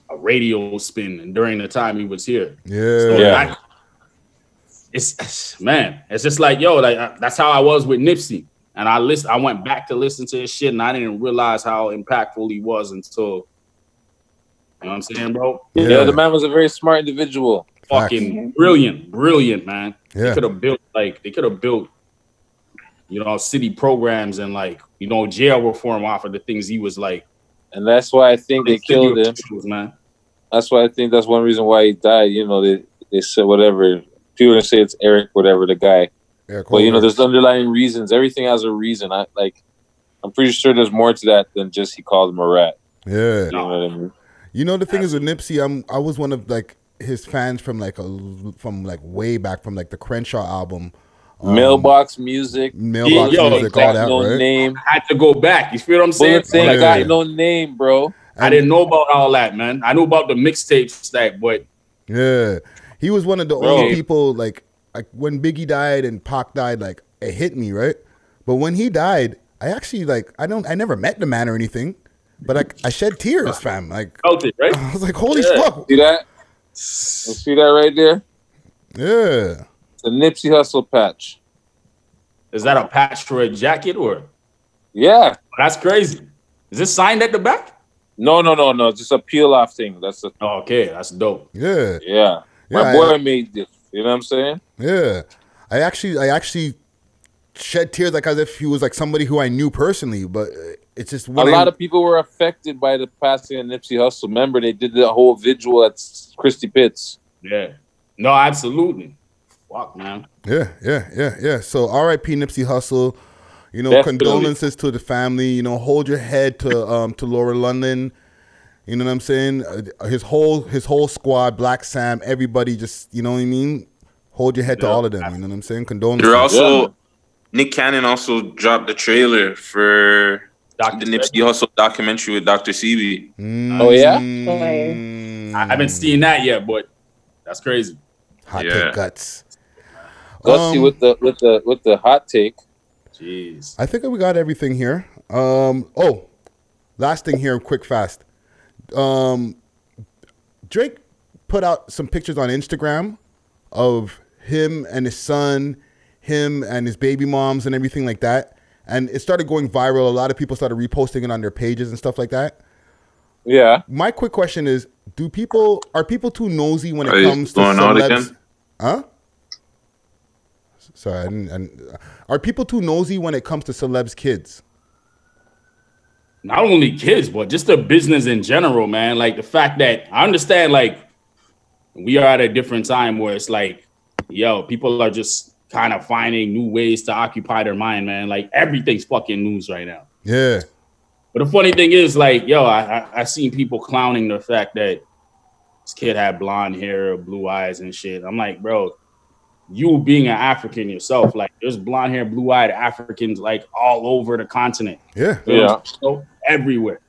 a radio spin during the time he was here. It's just like, yo, like that's how I was with Nipsey. And I went back to listen to his shit, and I didn't realize how impactful he was until, you know what I'm saying, bro? Yeah, the man was a very smart individual. Fucking brilliant, man. Yeah. They could have built, city programs and like, jail reform off of the things he was like. And that's why I think they killed him, man. That's why I think that's one reason why he died. They said whatever. People gonna say it's Eric, whatever, the guy. Yeah, but there's underlying reasons. Everything has a reason. I'm pretty sure there's more to that than just he called him a rat. Yeah. You know what I mean? The thing is with Nipsey, I was one of like his fans from way back from like the Crenshaw album. Mailbox music, all that, no right? name. I had to go back. You feel what I'm saying? I got no name, bro. I didn't know about all that, man. I knew about the mixtape stack, but yeah, he was one of the only people like when Biggie died and Pac died, like it hit me, right? But when he died, I actually like I never met the man or anything, but like I shed tears, fam. Like felt it, right? I was like, holy fuck. See that? You see that right there? Yeah. It's a Nipsey Hussle patch. Is that a patch for a jacket or? Yeah. That's crazy. Is this signed at the back? No. Just a peel off thing. That's a. Oh, okay, that's dope. Yeah. Yeah. My boy made this. You know what I'm saying? Yeah. I actually shed tears like as if he was like somebody who I knew personally, but it's just a lot of people were affected by the passing of Nipsey Hussle. Remember, they did the whole vigil at Christie Pitts. Yeah. No, absolutely. Fuck, man. Yeah. So R.I.P. Nipsey Hussle. You know, Definitely. condolences to the family. You know, hold your head to Laura London. You know what I'm saying? His whole squad, Black Sam, everybody, just you know what I mean. Hold your head to all of them. You know what I'm saying? Condolences. They're also Nick Cannon also dropped the trailer for the Nipsey Hussle documentary with Dr. Savy. Oh yeah. I haven't seen that yet, but that's crazy. Hot take guts. Gutsy with the hot take. Jeez. I think we got everything here. Oh, last thing here, quick, fast. Drake put out some pictures on Instagram of him and his son, him and his baby moms and everything like that. And it started going viral. A lot of people started reposting it on their pages and stuff like that. Yeah. My quick question is, are people too nosy when it Are you comes to going out celebs? again? Huh? Sorry, are people too nosy when it comes to celebs' kids? Not only kids, but just the business in general, man. Like the fact that I understand, like we are at a different time where it's like, yo, people are just kind of finding new ways to occupy their mind, man. Like everything's fucking news right now. Yeah. But the funny thing is, like, yo, I seen people clowning the fact that this kid had blonde hair, blue eyes and shit. I'm like, bro, you being an African yourself, like there's blonde hair, blue-eyed Africans like all over the continent. Yeah. So everywhere.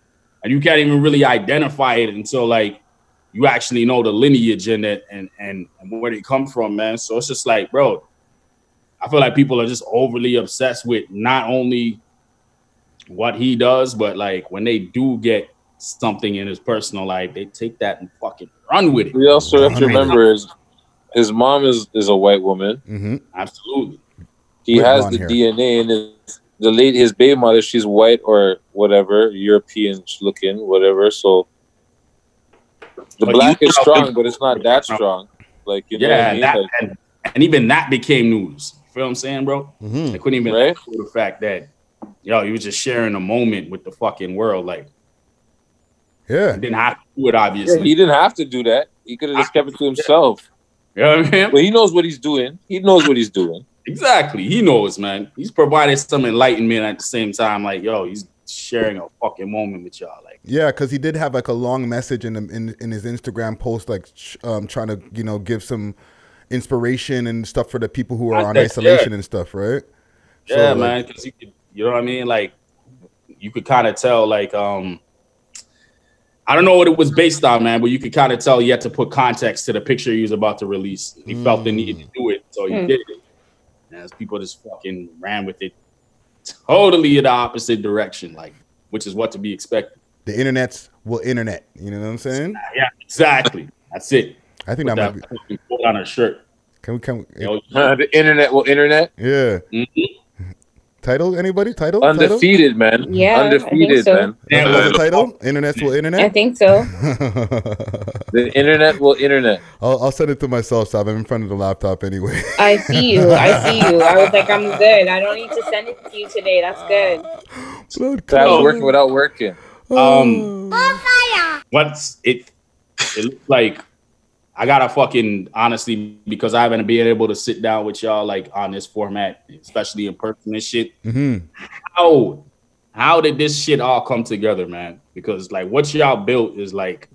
And you can't even really identify it until like you actually know the lineage and where they come from, man. So it's just like, bro, I feel like people are just overly obsessed with not only what he does, but like when they do get something in his personal life, they take that and fucking run with it. We also have to remember his mom is a white woman. Mm-hmm. Absolutely. He has the DNA, and his baby mother, she's white or whatever, European looking, whatever. So the black is strong, but it's not that strong. Like you know what I mean? And even that became news. You feel what I'm saying, bro? Mm-hmm. They couldn't even let go of the fact that he was just sharing a moment with the fucking world. Like, he didn't have to do it, obviously. Yeah, he didn't have to do that. He could have just kept it to himself. You know what I mean? But he knows what he's doing. He knows what he's doing. Exactly. He knows, man. He's provided some enlightenment at the same time. Like, yo, he's sharing a fucking moment with y'all. Like, yeah, because he did have like a long message in his Instagram post, like trying to give some inspiration and stuff for the people who are on isolation and stuff, right? Yeah, so, man. Because you know what I mean? Like, you could kind of tell, like, I don't know what it was based on, man, but you could kind of tell he had to put context to the picture he was about to release. He felt the need to do it, so he did it. And as people just fucking ran with it totally in the opposite direction, like, which is what to be expected. The internets will internet. You know what I'm saying? Yeah, exactly. That's it. I think that might be put on a shirt. Can we the internet will internet? Yeah. Mm-hmm. Title? Anybody? Title? Undefeated, man. Yeah, undefeated, so. man. What's the title? Internets will internet? I think so. The internet will internet. I'll send it to myself, so I'm in front of the laptop anyway. I see you. I was like, I'm good. I don't need to send it to you today. That's good. That was working without working. What's it? It looks like I gotta fucking honestly, because I haven't been able to sit down with y'all like on this format, especially in person and shit. Mm-hmm. How did this shit all come together, man? Because like what y'all built is like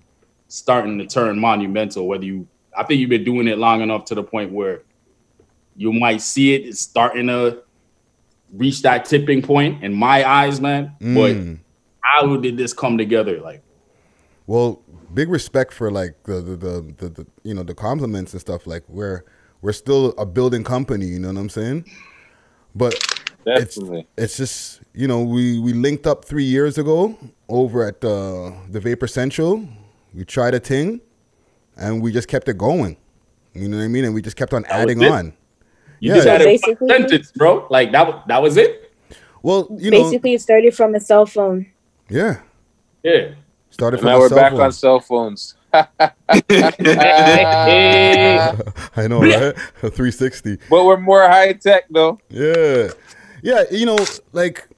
starting to turn monumental. I think you've been doing it long enough to the point where you might see it's starting to reach that tipping point in my eyes, man. But how did this come together? Like, well, big respect for like the compliments and stuff. Like we're still a building company, you know what I'm saying? But Definitely. It's just, you know, we linked up 3 years ago over at the Vapor Central. We tried a thing, and we just kept it going. You know what I mean? And we just kept on adding on. You just had a sentence, bro. Like that was it. Well, you know, basically, it started from a cell phone. Yeah. Yeah. Started And from now a we're cell back phone. on cell phones. I know, right? 360. But we're more high tech, though. Yeah. Yeah, you know, like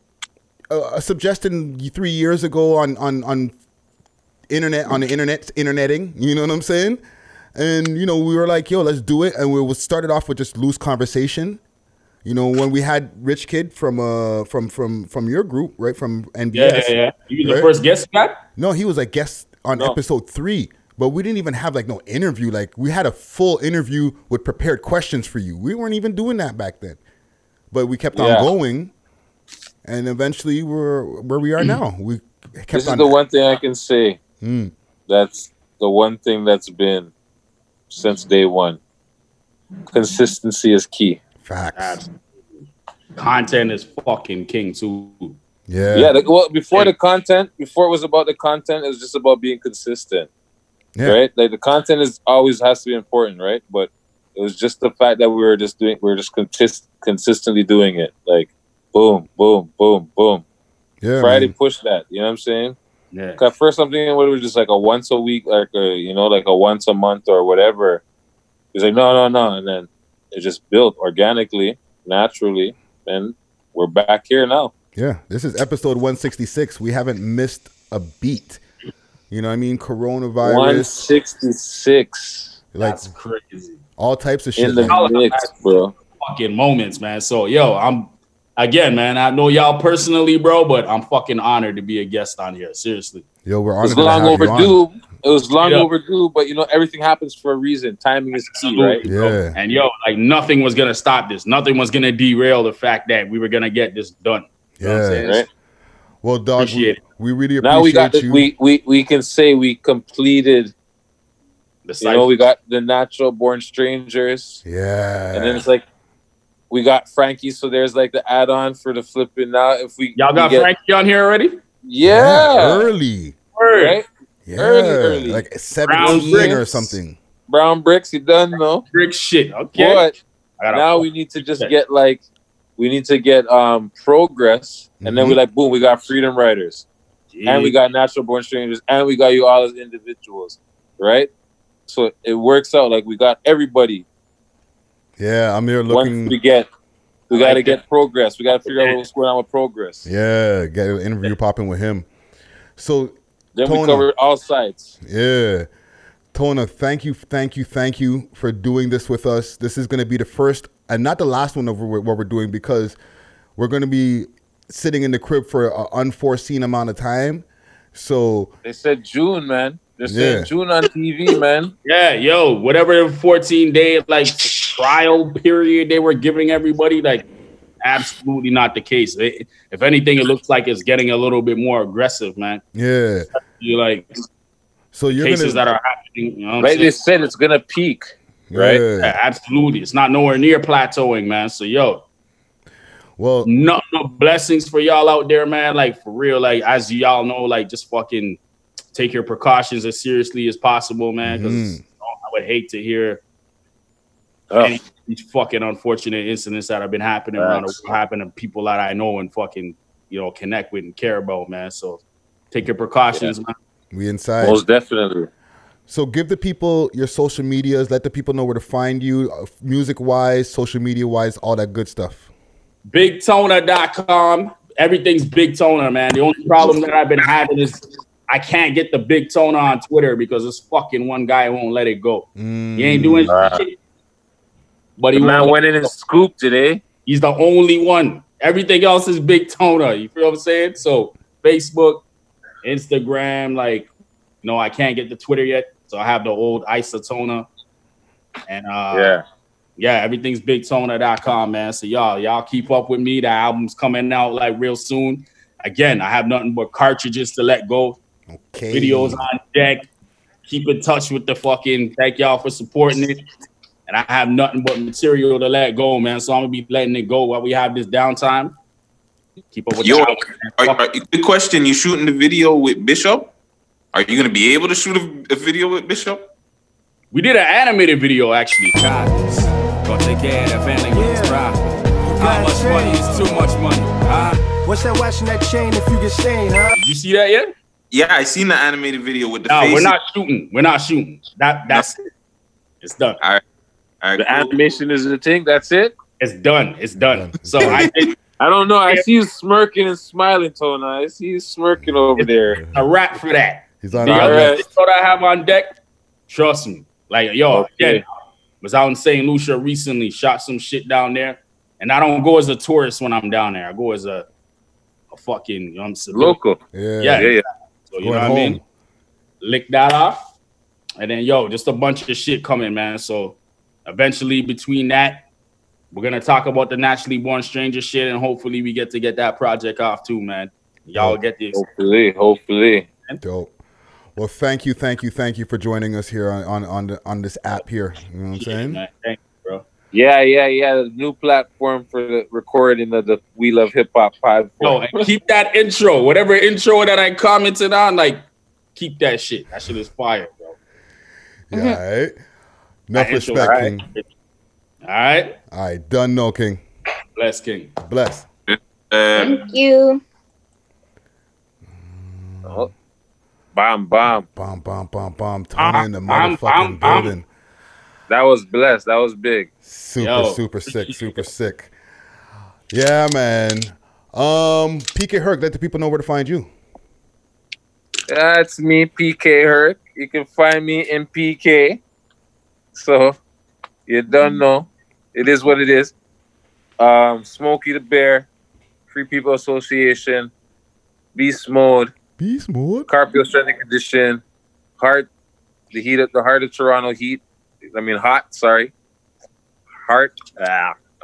a suggestion 3 years ago on interneting, you know what I'm saying? And, you know, we were like, yo, let's do it. And we started off with just loose conversation. You know, when we had Rich Kid from your group, right? From NBS. Yeah. You were the first guest you got? No, he was a guest on episode 3. But we didn't even have like no interview. Like we had a full interview with prepared questions for you. We weren't even doing that back then. But we kept on going. And eventually we're where we are now. We kept This is on the one thing I can say. That's the one thing that's been since day one. Consistency is key. Facts. Content is fucking king too. Yeah. Yeah. Before it was about the content, it was just about being consistent. Yeah. Right? Like the content always has to be important, right? But it was just the fact that we were just consistently doing it. Like boom, boom, boom, boom. Yeah. Friday pushed that. You know what I'm saying? Yeah. At first I'm thinking it was just like a once a week, like a once a month or whatever. He's like, no. And then it just built organically, naturally, and we're back here now. Yeah. This is episode 166. We haven't missed a beat. You know what I mean? Coronavirus. 166. Like, that's crazy. All types of shit. In the mix, bro. Fucking moments, man. So, I'm man, I know y'all personally, bro, but I'm fucking honored to be a guest on here. Seriously. Yo, we're It honored was to long have you overdue. on. It was long overdue, but everything happens for a reason. Timing is key, right? Yeah. And like nothing was gonna stop this. Nothing was gonna derail the fact that we were gonna get this done. You know what I'm saying? Right. Well, dog, we really appreciate now we got you. we can say we completed. We got the Natural Born Strangers. Yeah. And then it's like we got Frankie, so there's like the add-on for the flipping now. If y'all got Frankie on here already? Yeah. Early. Right? Yeah. Early. Like 17 or something. Brown bricks, you done though. Brick shit. Okay. But now we need to just get progress. And then we boom, we got Freedom Riders. And we got Natural Born Strangers. And we got you all as individuals. Right? So it works out. Like we got everybody. Yeah, I'm here looking. Once we got to get progress. We got to figure out what's going on with progress. Yeah, get an interview popping with him. So then TONA, we cover all sides. Yeah. TONA, thank you for doing this with us. This is going to be the first and not the last one of what we're doing, because we're going to be sitting in the crib for an unforeseen amount of time. So they said June, man. They're saying June on TV, man. Yeah, whatever 14-day trial period they were giving everybody, absolutely not the case. If anything, it looks like it's getting a little bit more aggressive, man. Yeah. So you're cases that are happening. You know right? They said it's gonna peak. Right? Yeah, absolutely. It's not nowhere near plateauing, man. So well, no blessings for y'all out there, man. For real, as y'all know, just fucking take your precautions as seriously as possible, man. Because I would hate to hear any of these fucking unfortunate incidents that have been happening around the world, happen to people that I know and fucking connect with and care about, man. So take your precautions, man. We inside. Most definitely. So give the people your social medias. Let the people know where to find you, music-wise, social media-wise, all that good stuff. BigTona.com. Everything's Big Tona, man. The only problem that I've been having is I can't get the Big Tona on Twitter because this fucking one guy won't let it go. He ain't doing shit. But he went in and scooped today. He's the only one. Everything else is Big Tona. You feel what I'm saying? So Facebook, Instagram, I can't get the Twitter yet. So I have the old Isotona. And everything's BigTona.com, man. So y'all keep up with me. The album's coming out real soon. Again, I have nothing but cartridges to let go. Okay. Videos on deck. Keep in touch with the fucking. Thank y'all for supporting it. and I have nothing but material to let go, man. So I'm gonna be letting it go while we have this downtime. Keep up with quick question: you shooting the video with Bishop? Are you gonna be able to shoot a video with Bishop? We did an animated video actually. Go take care of the family with this profit. How much money is too much money? What's that watching that chain if you get stained, huh? Did you see that yet? Yeah, I seen the animated video with the No, faces. we're not shooting. We're not shooting. That's it. It's done. All right, the animation is the thing. That's it. It's done. It's done. So I don't know. I see you smirking and smiling, Tona. I see you smirking over there. A wrap for that. He's on what I have on deck. Trust me. Like, yo, again, was out in St. Lucia recently, shot some shit down there. And I don't go as a tourist when I'm down there. I go as a fucking, you know, I'm local. Yeah. So you know what I mean? Lick that off. And then, yo, just a bunch of shit coming, man. So eventually between that, we're going to talk about the Naturally Born Stranger shit. And hopefully we get that project off too, man. Y'all get this. Hopefully. Dope. Well, thank you for joining us here on this app here. You know what I'm saying? Man, thank you, bro. Yeah. The new platform for the recording of the We Love Hip Hop podcast. Yo, and keep that intro. Whatever intro that I commented on, like, keep that shit. That shit is fire, bro. Yeah, all right. Enough respect, King. All right. All right. Done, no, King. Bless, King. Bless. Thank you. Oh. Bomb. Tony in the motherfucking building. That was blessed. That was big. Super sick. Yeah, man. PK Herc, let the people know where to find you. That's me, PK Herc. You can find me in PK. So you don't know. It is what it is. Smokey the Bear, Free People Association, Beast Mode. Carpio Strength and Condition, Heart, the Heart of Toronto Heat. I mean Hot, sorry. Heart.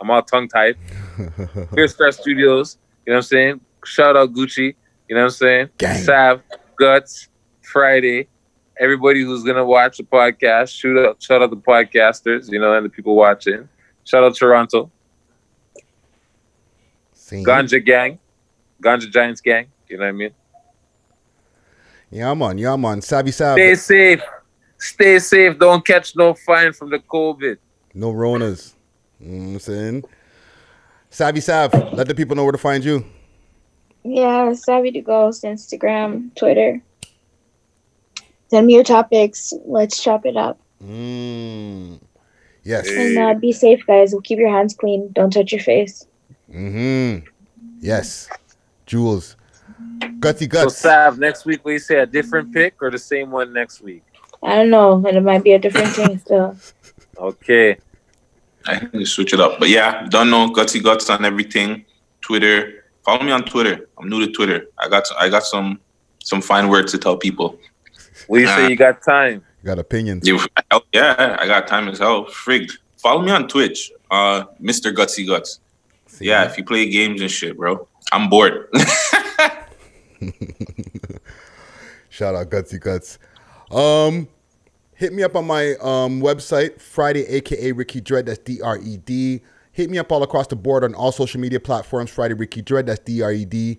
I'm all tongue tied. Clear Star Studios, you know what I'm saying? Shout out Gucci, you know what I'm saying? Gang. Sav, Guts, Friday. Everybody who's gonna watch the podcast, shout out the podcasters, you know, and the people watching. Shout out Toronto. Ganja Gang, Ganja Giants Gang, you know what I mean? Yeah, man. Savy Sav. Stay safe. Don't catch no fine from the COVID. No Ronas. You know what I'm saying? Savy Sav, let the people know where to find you. Yeah, Savvy to Ghost, Instagram, Twitter. Send me your topics. Let's chop it up. Yes. And be safe, guys. Keep your hands clean. Don't touch your face. Yes. Jules. Gutsy Guts. So, Sav, next week we say a different pick or the same one next week? I don't know. And it might be a different thing still. Okay. I can switch it up. But yeah, don't know. Gutsy Guts on everything. Twitter. Follow me on Twitter. I'm new to Twitter. I got some fine words to tell people. What do you say you got time? You got opinions. Yeah, I got time as hell. Frigged. Follow me on Twitch. Mr. Gutsy Guts. Yeah, if you play games and shit, bro. I'm bored. Shout out Gutsy Guts. Hit me up on my website, Friday, aka Ricky Dred, that's Dred. Hit me up all across the board on all social media platforms, Friday Ricky Dred, that's Dred.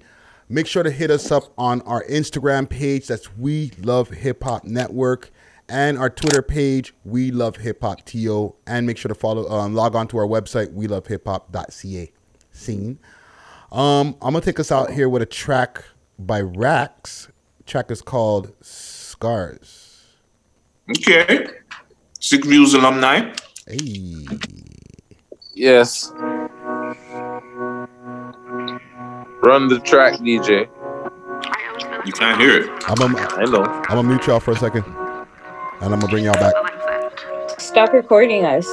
Make sure to hit us up on our Instagram page, that's We Love Hip Hop Network, and our Twitter page, We Love Hip Hop TO, and make sure to log on to our website, welovehiphop.ca. Scene. I'm gonna take us out here with a track by Rax. Track is called Scars. Okay. Sick Views alumni. Hey. Yes. Run the track, DJ. You can't hear it. I know. I'm gonna mute y'all for a second, and I'm gonna bring y'all back. Stop recording us.